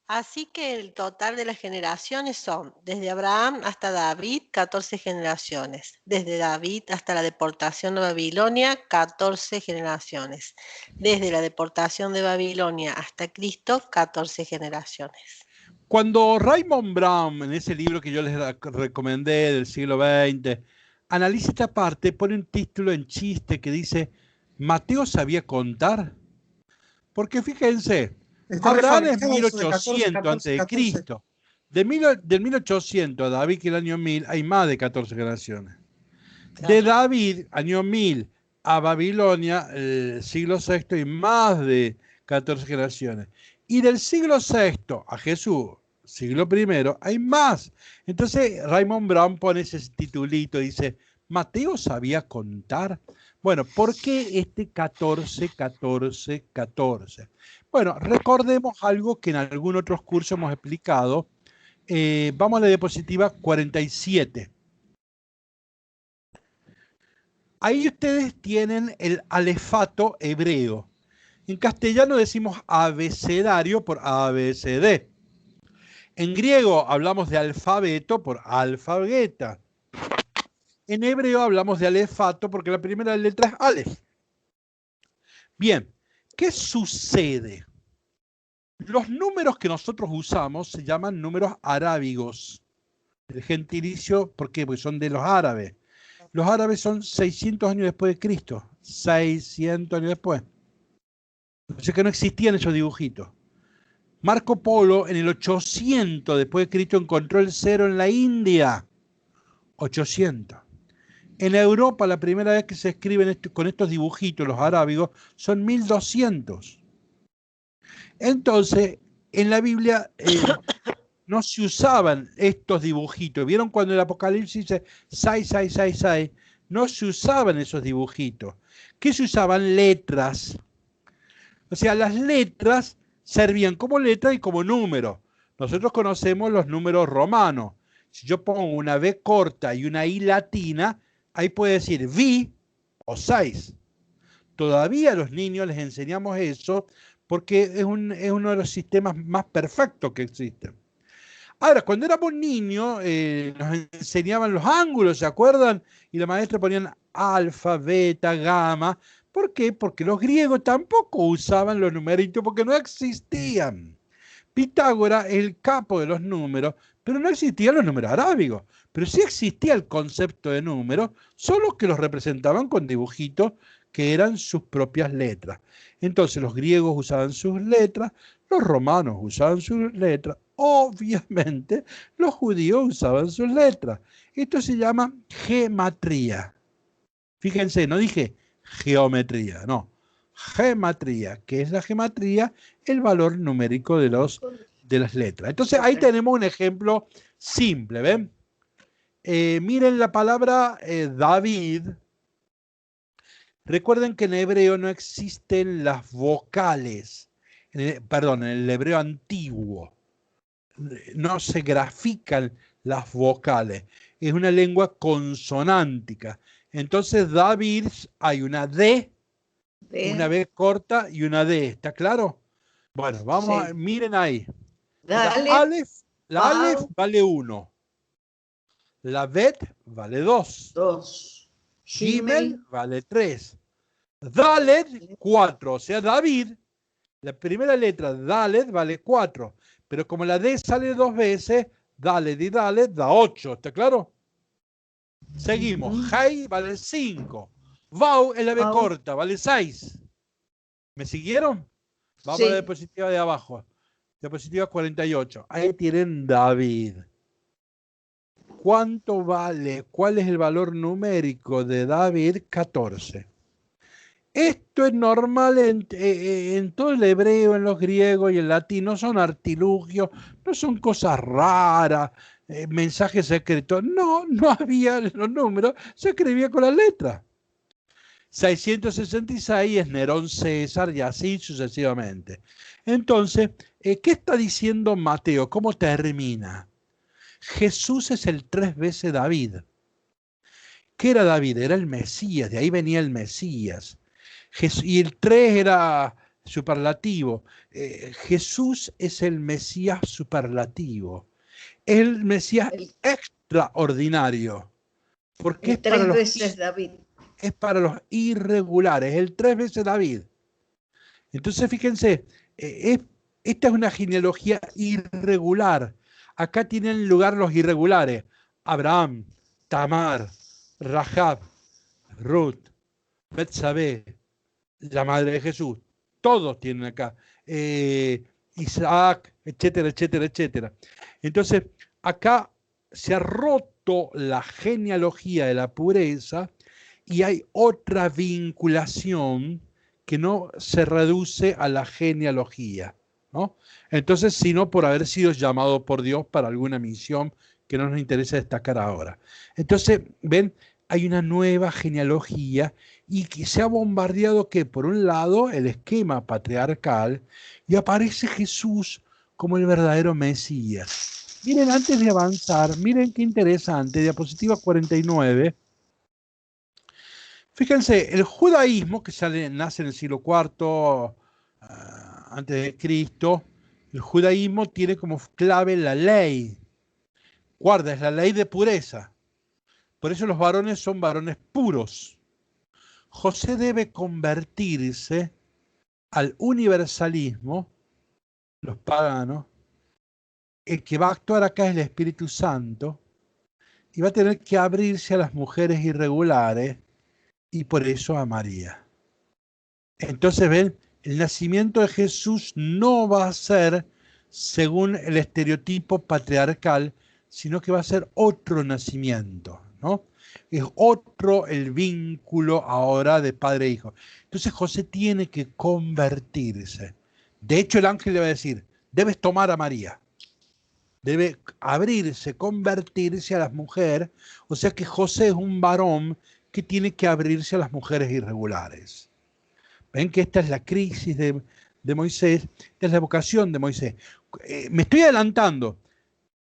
Así que el total de las generaciones son, desde Abraham hasta David, 14 generaciones. Desde David hasta la deportación de Babilonia, 14 generaciones. Desde la deportación de Babilonia hasta Cristo, 14 generaciones. Cuando Raymond Brown, en ese libro que yo les recomendé del siglo XX, analiza esta parte, pone un título en chiste que dice, ¿Mateo sabía contar? Porque fíjense, Abraham es 1800 antes de Cristo. Del 1800 a David, que el año 1000, hay más de 14 generaciones. Claro. De David, año 1000, a Babilonia, siglo VI, hay más de 14 generaciones. Y del siglo VI a Jesús, siglo I, hay más. Entonces Raymond Brown pone ese titulito, dice, ¿Mateo sabía contar? Bueno, ¿por qué este 14, 14, 14? Bueno, recordemos algo que en algún otros cursos hemos explicado. Vamos a la diapositiva 47. Ahí ustedes tienen el alefato hebreo. En castellano decimos abecedario por ABCD. En griego hablamos de alfabeto por alfabeta. En hebreo hablamos de alefato porque la primera letra es alef. Bien, ¿qué sucede? Los números que nosotros usamos se llaman números arábigos. El gentilicio, ¿por qué? Porque son de los árabes. Los árabes son 600 años después de Cristo. 600 años después. O sea que no existían esos dibujitos. Marco Polo en el 800 después de Cristo encontró el cero en la India. 800. En Europa la primera vez que se escriben con estos dibujitos, los arábigos, son 1200. Entonces, en la Biblia no se usaban estos dibujitos. ¿Vieron cuando el Apocalipsis dice 666? No se usaban esos dibujitos. ¿Qué se usaban? Letras. O sea, las letras servían como letra y como número. Nosotros conocemos los números romanos. Si yo pongo una B corta y una I latina, ahí puede decir vi o 6. Todavía a los niños les enseñamos eso porque es uno de los sistemas más perfectos que existen. Ahora, cuando éramos niños, nos enseñaban los ángulos, ¿se acuerdan? Y la maestra ponían alfa, beta, gamma. ¿Por qué? Porque los griegos tampoco usaban los numeritos porque no existían. Pitágoras es el capo de los números, pero no existían los números arábigos. Pero sí existía el concepto de números, solo que los representaban con dibujitos que eran sus propias letras. Entonces los griegos usaban sus letras, los romanos usaban sus letras, obviamente los judíos usaban sus letras. Esto se llama gematría. Fíjense, no dije geometría, no. Gematría. ¿Qué es la gematría? El valor numérico de las letras. Entonces ahí tenemos un ejemplo simple, ¿ven? Miren la palabra David. Recuerden que en hebreo no existen las vocales. Perdón, en el hebreo antiguo no se grafican las vocales. Es una lengua consonántica. Entonces David hay una D, una B corta y una D. ¿Está claro? Bueno, vamos a, miren ahí. La Aleph vale 1. La Bet vale 2. 2. Gimel vale 3. Dalet 4. O sea, David, la primera letra Dalet vale 4. Pero como la D sale 2 veces, Dalet y Dalet da 8. ¿Está claro? Seguimos. Hay vale 5. Vau es la B corta, vale 6. ¿Me siguieron? Vamos a la diapositiva de abajo. Diapositiva 48. Ahí tienen David. ¿Cuánto vale? ¿Cuál es el valor numérico de David? 14. Esto es normal en todo el hebreo, en los griegos y el latín. No son artilugios, no son cosas raras, mensajes secretos. No, no había los números, se escribía con las letras. 666 es Nerón César y así sucesivamente. Entonces, ¿qué está diciendo Mateo? ¿Cómo termina? Jesús es el 3 veces David. ¿Qué era David? Era el Mesías, de ahí venía el Mesías. Y el 3 era superlativo. Jesús es el Mesías superlativo. Es el Mesías extraordinario. Porque el 3 veces David. Es para los irregulares, el 3 veces David. Entonces, fíjense, esta es una genealogía irregular. Acá tienen lugar los irregulares. Abraham, Tamar, Rahab, Ruth, Betsabé, la madre de Jesús. Todos tienen acá. Isaac, etcétera, etcétera, etcétera. Entonces, acá se ha roto la genealogía de la pureza y hay otra vinculación que no se reduce a la genealogía, ¿no? Entonces, sino por haber sido llamado por Dios para alguna misión que no nos interesa destacar ahora. Entonces, ven, hay una nueva genealogía y que se ha bombardeado que, por un lado, el esquema patriarcal y aparece Jesús como el verdadero Mesías. Miren, antes de avanzar, miren qué interesante, diapositiva 49. Fíjense, el judaísmo, que nace en el siglo IV antes de Cristo, el judaísmo tiene como clave la ley. Guarda, es la ley de pureza. Por eso los varones son varones puros. José debe convertirse al universalismo, los paganos. El que va a actuar acá es el Espíritu Santo y va a tener que abrirse a las mujeres irregulares y por eso a María. Entonces, ven, el nacimiento de Jesús no va a ser según el estereotipo patriarcal, sino que va a ser otro nacimiento, ¿no? Es otro el vínculo ahora de padre e hijo. Entonces José tiene que convertirse. De hecho, el ángel le va a decir, debes tomar a María. Debe abrirse, convertirse a las mujeres. O sea que José es un varón que tiene que abrirse a las mujeres irregulares. Ven que esta es la crisis de Moisés, esta es la vocación de Moisés. Me estoy adelantando.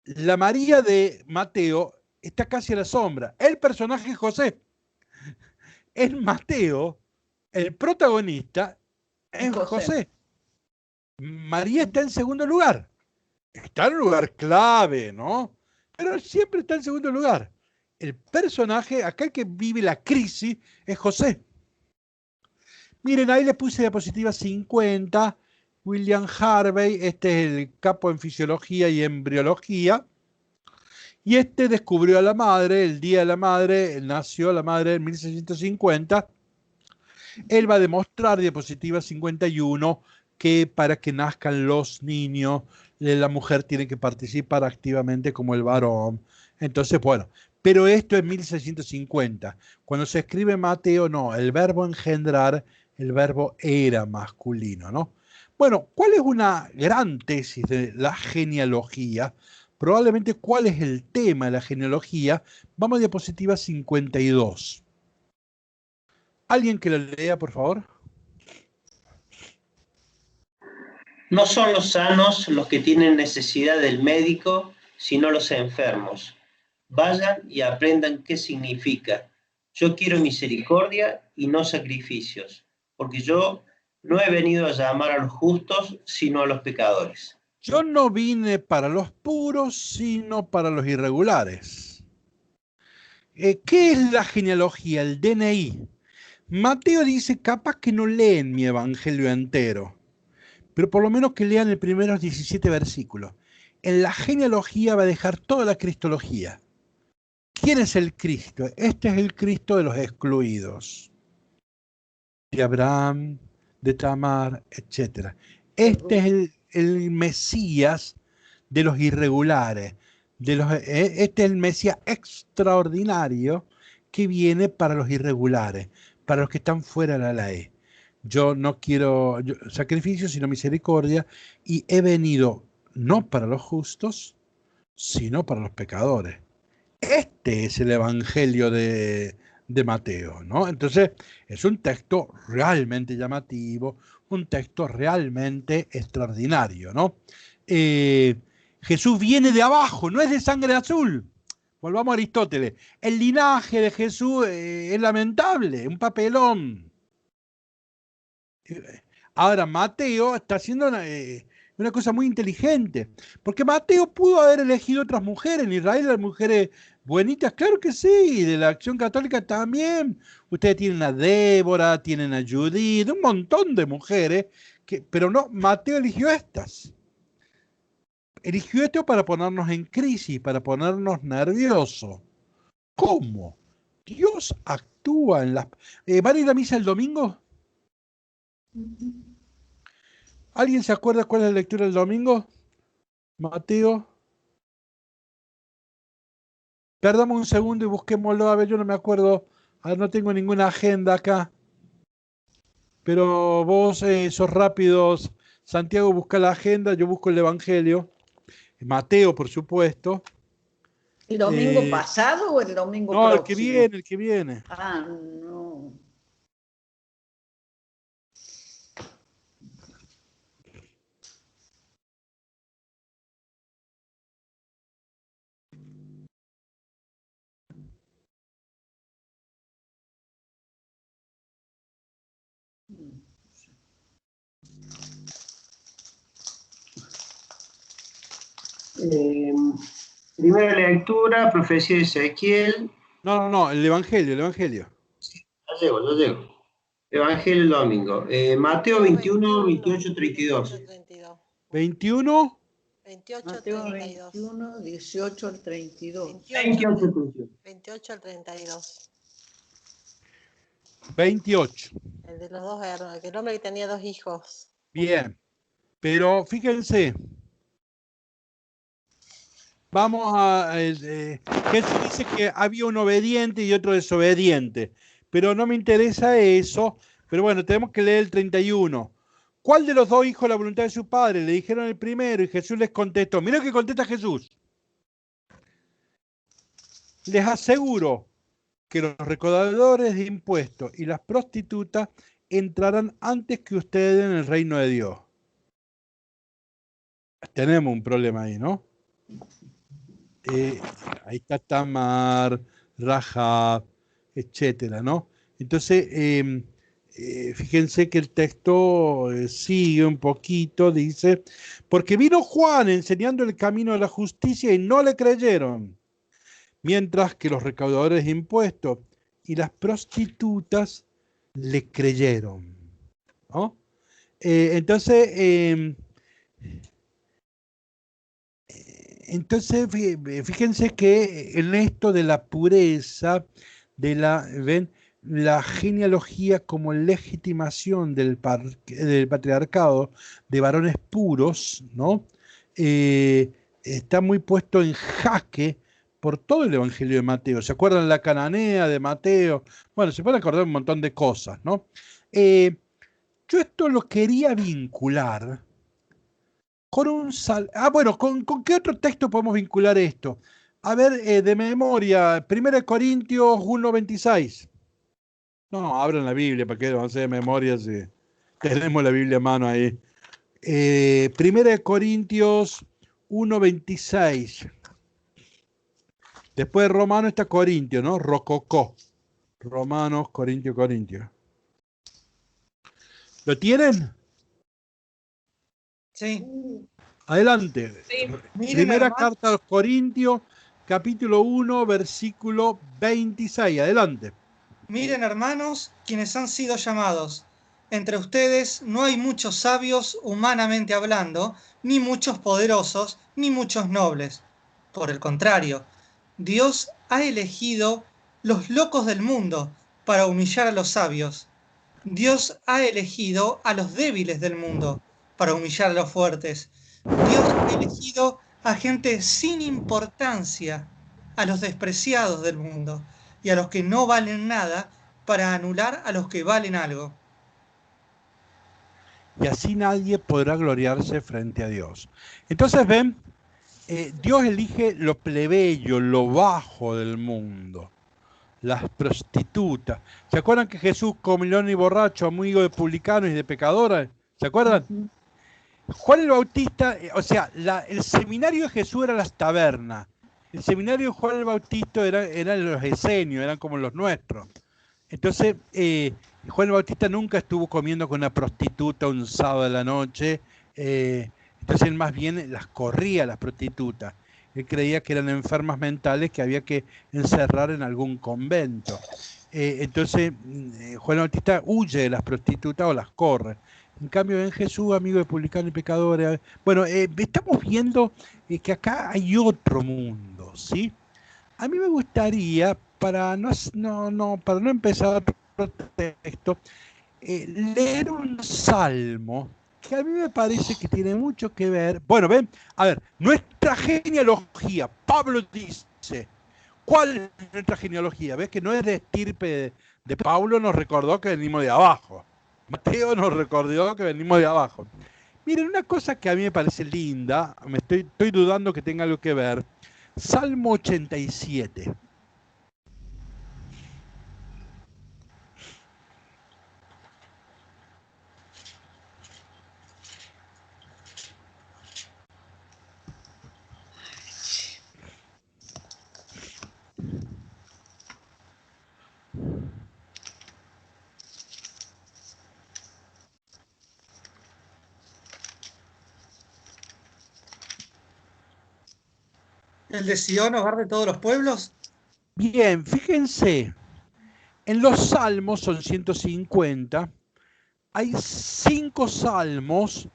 La María de Mateo está casi a la sombra. El personaje es José. Es Mateo, el protagonista es José. María está en segundo lugar. Está en un lugar clave, ¿no? Pero siempre está en segundo lugar. El personaje, acá el que vive la crisis, es José. Miren, ahí les puse diapositiva 50. William Harvey, este es el capo en fisiología y embriología, y este descubrió a la madre, el día de la madre, nació la madre en 1650. Él va a demostrar, diapositiva 51, que para que nazcan los niños, la mujer tiene que participar activamente como el varón. Entonces, bueno, pero esto es 1650. Cuando se escribe Mateo, no, el verbo engendrar, el verbo era masculino, ¿no? Bueno, ¿cuál es una gran tesis de la genealogía? Probablemente, ¿cuál es el tema de la genealogía? Vamos a diapositiva 52. ¿Alguien que lo lea, por favor? No son los sanos los que tienen necesidad del médico, sino los enfermos. Vayan y aprendan qué significa. Yo quiero misericordia y no sacrificios, porque yo no he venido a llamar a los justos, sino a los pecadores. Yo no vine para los puros, sino para los irregulares. ¿Qué es la genealogía, el DNI? Mateo dice, capaz que no leen mi evangelio entero, pero por lo menos que lean los primeros 17 versículos. En la genealogía va a dejar toda la cristología. ¿Quién es el Cristo? Este es el Cristo de los excluidos. De Abraham, de Tamar, etc. Este es el Mesías de los irregulares. Este es el Mesías extraordinario que viene para los irregulares, para los que están fuera de la ley. Yo no quiero sacrificio, sino misericordia, y he venido no para los justos, sino para los pecadores. Este es el evangelio de Mateo, ¿no? Entonces, es un texto realmente llamativo, un texto realmente extraordinario, ¿no? Jesús viene de abajo, no es de sangre azul. Volvamos a Aristóteles. El linaje de Jesús es lamentable, un papelón. Ahora, Mateo está haciendo una cosa muy inteligente, porque Mateo pudo haber elegido otras mujeres. En Israel las mujeres buenitas, claro que sí, de la Acción Católica también. Ustedes tienen a Débora, tienen a Judith, un montón de mujeres, pero no, Mateo eligió estas. Eligió esto para ponernos en crisis, para ponernos nerviosos. ¿Cómo? Dios actúa en las... ¿Van a ir a misa el domingo? ¿Alguien se acuerda cuál es la lectura del domingo? Mateo. Perdamos un segundo y busquémoslo. A ver, yo no me acuerdo. A ver, no tengo ninguna agenda acá. Pero vos sos rápidos. Santiago busca la agenda, yo busco el Evangelio. Mateo, por supuesto. ¿El domingo pasado o el domingo no, próximo? El que viene, el que viene. Ah, no. Primera lectura, profecía de Ezequiel. No, el Evangelio, el Evangelio. Lo llego. Evangelio el domingo. Mateo 21, 28, 32. 21. 28, Mateo 32. 21, 18 al 32. 28 al 32. 28. El de los dos hermanos, el hombre que tenía dos hijos. Bien. Pero fíjense. Vamos a... Jesús dice que había un obediente y otro desobediente. Pero no me interesa eso. Pero bueno, tenemos que leer el 31. ¿Cuál de los dos hijos la voluntad de su padre? Le dijeron el primero y Jesús les contestó. Mira lo que contesta Jesús. Les aseguro que los recaudadores de impuestos y las prostitutas entrarán antes que ustedes en el reino de Dios. Tenemos un problema ahí, ¿no? Ahí está Tamar, Rahab, etcétera, ¿no? Entonces, fíjense que el texto sigue un poquito, dice, porque vino Juan enseñando el camino de la justicia y no le creyeron, mientras que los recaudadores de impuestos y las prostitutas le creyeron, ¿no? Entonces, fíjense que en esto de la pureza, ven, la genealogía como legitimación del patriarcado de varones puros, ¿no? Está muy puesto en jaque por todo el Evangelio de Mateo. ¿Se acuerdan la cananea de Mateo? Bueno, se pueden acordar un montón de cosas, ¿no? Yo esto lo quería vincular con un bueno, ¿con qué otro texto podemos vincular esto? A ver, de memoria, 1 Corintios 1:26. No, abran la Biblia, ¿para qué vamos a hacer de memoria si tenemos la Biblia a mano ahí? 1 Corintios 1:26. Después de Romano está Corintio, ¿no? Rococó. Romanos, Corintios. ¿Lo tienen? Sí. Adelante. Sí. Miren, Primera hermano, carta a los Corintios, capítulo 1, versículo 26. Adelante. miren, hermanos, quienes han sido llamados. Entre ustedes no hay muchos sabios humanamente hablando, ni muchos poderosos, ni muchos nobles. Por el contrario, Dios ha elegido los locos del mundo para humillar a los sabios. Dios ha elegido a los débiles del mundo para humillar a los fuertes. Dios ha elegido a gente sin importancia, a los despreciados del mundo y a los que no valen nada para anular a los que valen algo. Y así nadie podrá gloriarse frente a Dios. Entonces ven, Dios elige lo plebeyo, lo bajo del mundo. Las prostitutas. ¿Se acuerdan que Jesús, comilón y borracho, amigo de publicanos y de pecadores? ¿Se acuerdan? Juan el Bautista, o sea, el seminario de Jesús era las tabernas. El seminario de Juan el Bautista eran los esenios, eran como los nuestros. Entonces, Juan el Bautista nunca estuvo comiendo con una prostituta un sábado de la noche. Entonces él más bien las corría, las prostitutas. Él creía que eran enfermas mentales que había que encerrar en algún convento. Entonces Juan el Bautista huye de las prostitutas o las corre. En cambio en Jesús, amigo de publicanos y pecadores, bueno, estamos viendo que acá hay otro mundo, ¿sí? A mí me gustaría, para no empezar otro texto, leer un salmo que a mí me parece que tiene mucho que ver. Bueno, ven, a ver, nuestra genealogía, Pablo dice, ¿cuál es nuestra genealogía? ¿Ves que no es de estirpe de Pablo? Nos recordó que venimos de abajo. Mateo nos recordó que venimos de abajo. Miren, una cosa que a mí me parece linda, estoy dudando que tenga algo que ver. Salmo 87. ¿El de Sion, hogar de todos los pueblos? Bien, fíjense, en los salmos son 150, hay 5 salmos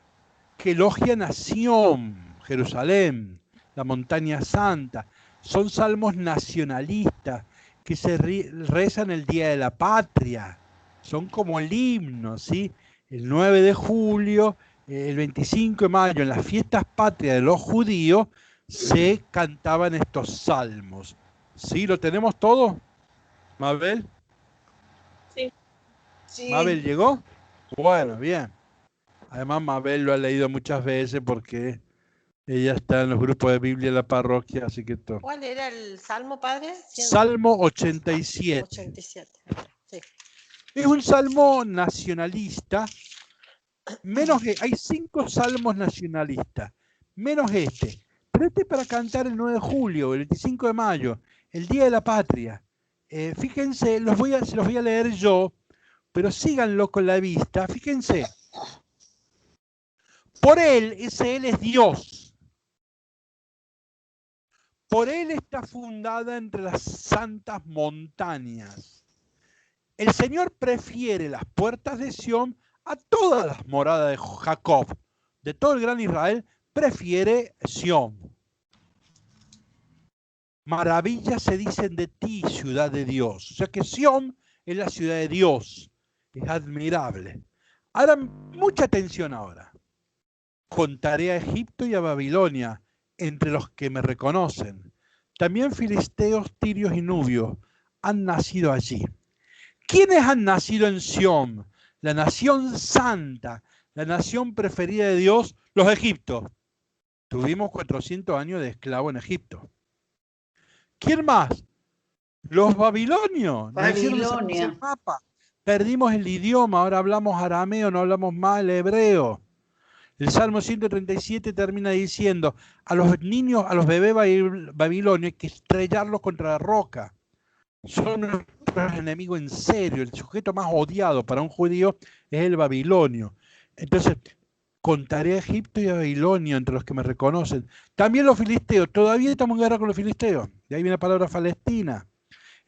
que elogian a Sión, Jerusalén, la montaña santa. Son salmos nacionalistas que se rezan el Día de la Patria. Son como el himno, ¿sí? El 9 de julio, el 25 de mayo, en las fiestas patrias de los judíos, se cantaban estos salmos. ¿Sí? ¿Lo tenemos todo? ¿Mabel? Sí. ¿Mabel llegó? Bueno, bien. Además, Mabel lo ha leído muchas veces porque ella está en los grupos de Biblia de la parroquia, así que todo. ¿Cuál era el salmo, padre? Salmo 87. 87. Sí. Es un salmo nacionalista. Hay 5 salmos nacionalistas, menos este. Pero este es para cantar el 9 de julio, el 25 de mayo, el Día de la Patria. Fíjense, se los voy a leer yo, pero síganlo con la vista. Fíjense. Por él es Dios. Por él está fundada entre las santas montañas. El Señor prefiere las puertas de Sión A todas las moradas de Jacob, de todo el gran Israel, prefiere Sión. Maravillas se dicen de ti, ciudad de Dios. O sea que Sión es la ciudad de Dios. Es admirable. Ahora, mucha atención ahora. Contaré a Egipto y a Babilonia entre los que me reconocen. También filisteos, tirios y nubios han nacido allí. ¿Quiénes han nacido en Sión? La nación santa, la nación preferida de Dios, los egipcios. Tuvimos 400 años de esclavo en Egipto. ¿Quién más? Los babilonios. Babilonia. El mapa. Perdimos el idioma, ahora hablamos arameo, no hablamos más el hebreo. El Salmo 137 termina diciendo, a los niños, a los bebés babilonios hay que estrellarlos contra la roca. Son nuestros enemigos en serio. El sujeto más odiado para un judío es el babilonio. Entonces, contaré a Egipto y a Babilonia entre los que me reconocen. También los filisteos. Todavía estamos en guerra con los filisteos. De ahí viene la palabra Palestina.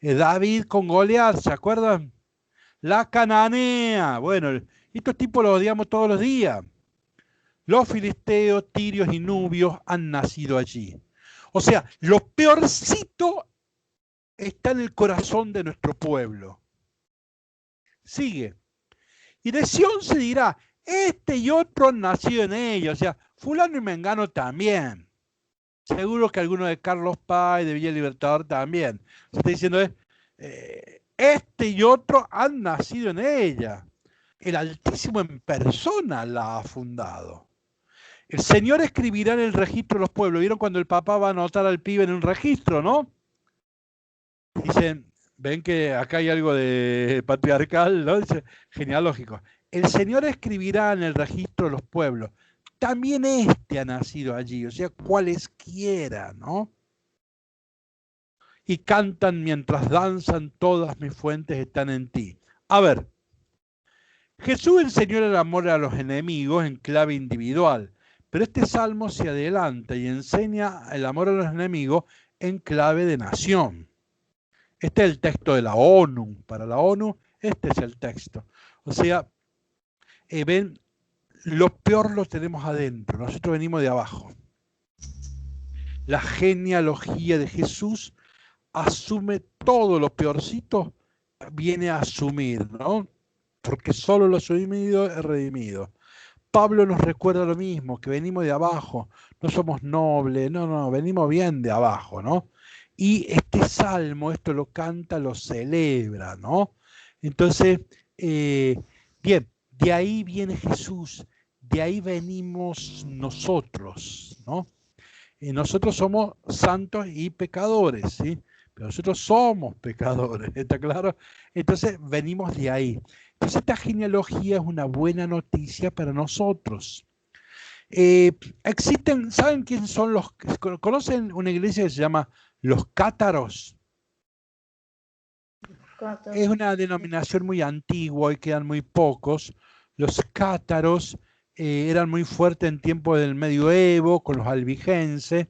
David con Goliat, ¿se acuerdan? La cananea. Bueno, estos tipos los odiamos todos los días. Los filisteos, tirios y nubios han nacido allí. O sea, lo peorcito está en el corazón de nuestro pueblo. Sigue. Y de Sión se dirá, este y otro han nacido en ella. O sea, fulano y mengano también. Seguro que alguno de Carlos Paz, de Villa Libertador también. Se está diciendo, este y otro han nacido en ella. El Altísimo en persona la ha fundado. El Señor escribirá en el registro de los pueblos. ¿Vieron cuando el papá va a anotar al pibe en un registro, no? Dicen, ven que acá hay algo de patriarcal, ¿no? Dice, genealógico. El Señor escribirá en el registro de los pueblos. También este ha nacido allí, o sea, cualesquiera, ¿no? Y cantan mientras danzan, todas mis fuentes están en ti. A ver, Jesús enseñó el amor a los enemigos en clave individual, pero este salmo se adelanta y enseña el amor a los enemigos en clave de nación. Este es el texto de la ONU. Para la ONU, este es el texto. O sea, ven, lo peor lo tenemos adentro. Nosotros venimos de abajo. La genealogía de Jesús asume todo lo peorcito, viene a asumir, ¿no? Porque solo lo redimido es redimido. Pablo nos recuerda lo mismo, que venimos de abajo, no somos nobles, no, venimos bien de abajo, ¿no? Y este salmo, esto lo canta, lo celebra, ¿no? Entonces, bien, de ahí viene Jesús, de ahí venimos nosotros, ¿no? Nosotros somos santos y pecadores, ¿sí? Pero nosotros somos pecadores, ¿está claro? Entonces, venimos de ahí. Entonces, esta genealogía es una buena noticia para nosotros. Existen, ¿saben quién son los? ¿Conocen una iglesia que se llama los cátaros? Es una denominación muy antigua y quedan muy pocos. Los cátaros eran muy fuertes en tiempos del medioevo con los albigenses.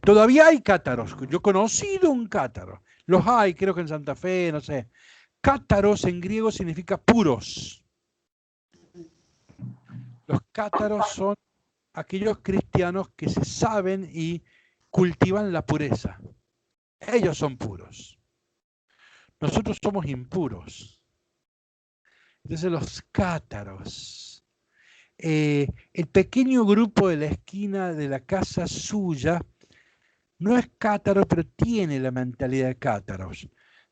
Todavía hay cátaros. Yo he conocido un cátaro. Los hay, creo que en Santa Fe, no sé. Cátaros en griego significa puros. Los cátaros son aquellos cristianos que se saben y cultivan la pureza. Ellos son puros. Nosotros somos impuros. Entonces los cátaros. El pequeño grupo de la esquina de la casa suya no es cátaro, pero tiene la mentalidad de cátaros.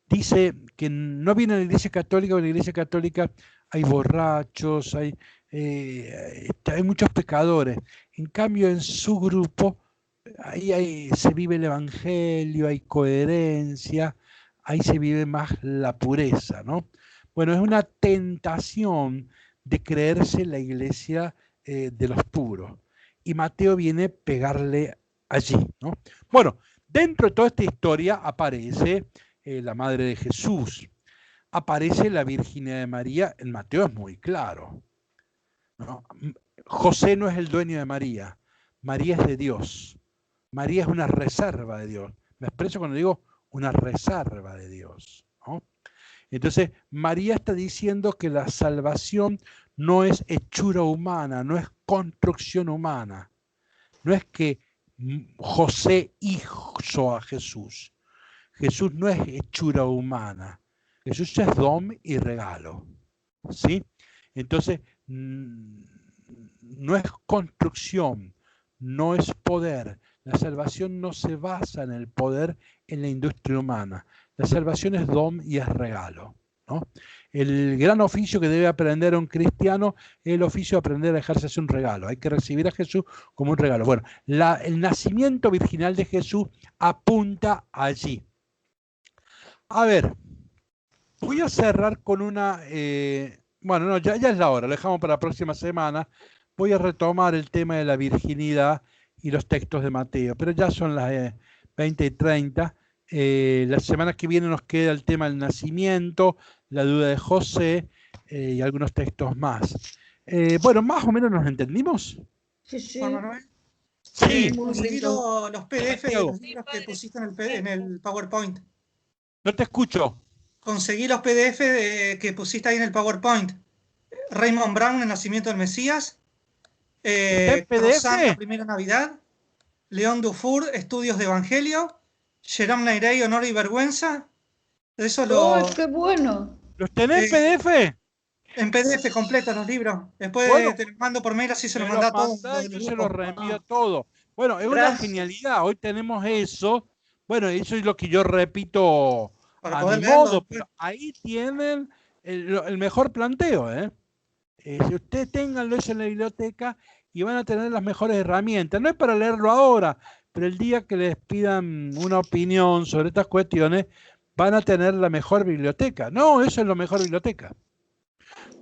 Dice que no viene a la iglesia católica, porque en la iglesia católica hay borrachos, hay muchos pecadores. En cambio, en su grupo, ahí se vive el evangelio, hay coherencia, ahí se vive más la pureza, ¿no? Bueno, es una tentación de creerse la iglesia de los puros. Y Mateo viene a pegarle allí, ¿no? Bueno, dentro de toda esta historia aparece la madre de Jesús, aparece la virginidad de María. En Mateo es muy claro, ¿no? José no es el dueño de María, María es de Dios, María es una reserva de Dios. Me expreso cuando digo una reserva de Dios, ¿no? Entonces María está diciendo que la salvación no es hechura humana, no es construcción humana. No es que José hizo a Jesús. Jesús no es hechura humana. Jesús es don y regalo. ¿Sí? Entonces, no es construcción, no es poder. La salvación no se basa en el poder en la industria humana. La salvación es don y es regalo, ¿no? El gran oficio que debe aprender un cristiano es el oficio de aprender a dejarse un regalo. Hay que recibir a Jesús como un regalo. Bueno, el nacimiento virginal de Jesús apunta allí. A ver, voy a cerrar con una... bueno, no, ya es la hora, lo dejamos para la próxima semana. Voy a retomar el tema de la virginidad y los textos de Mateo, pero ya son las 20:30. La semana que viene nos queda el tema del nacimiento, la duda de José y algunos textos más. Bueno, más o menos nos entendimos. Sí, sí. Juan Manuel, Sí. conseguí los PDF de los libros que pusiste en el PowerPoint. No te escucho. Conseguí los PDF que pusiste ahí en el PowerPoint. Raymond Brown, El nacimiento del Mesías. ¿En PDF? Cruzán, La primera Navidad. León Dufour, Estudios de Evangelio. Jerome Neirey, Honor y Vergüenza. Eso ¡Oh, qué bueno! ¿Los tenés en PDF? En PDF completo los libros. Después Bueno, te los mando por mail, así se los me manda a lo todos. mandá, yo se lo reenvío todo. Bueno, es una Gracias. genialidad. Hoy tenemos eso. Bueno, eso es lo que yo repito Para a poder mi leerlo modo, después. pero ahí tienen el mejor planteo, ¿eh? Si ustedes ténganlo eso en la biblioteca y van a tener las mejores herramientas. No es para leerlo ahora, pero el día que les pidan una opinión sobre estas cuestiones, van a tener la mejor biblioteca. No, eso es la mejor biblioteca.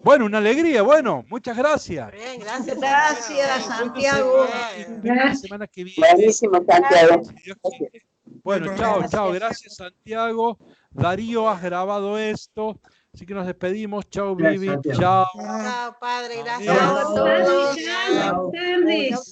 Bueno, una alegría. Bueno, muchas gracias. Bien, gracias. Gracias, Santiago. Santiago. La semana que viene. Buenísimo, Santiago. Si Dios quiere. Bueno, chao, chao. Gracias, Santiago. Darío, has grabado esto. Así que nos despedimos. Chao, Vivi. Chao. Chao, padre, Chao. gracias. Chao a todos. Buenas tardes.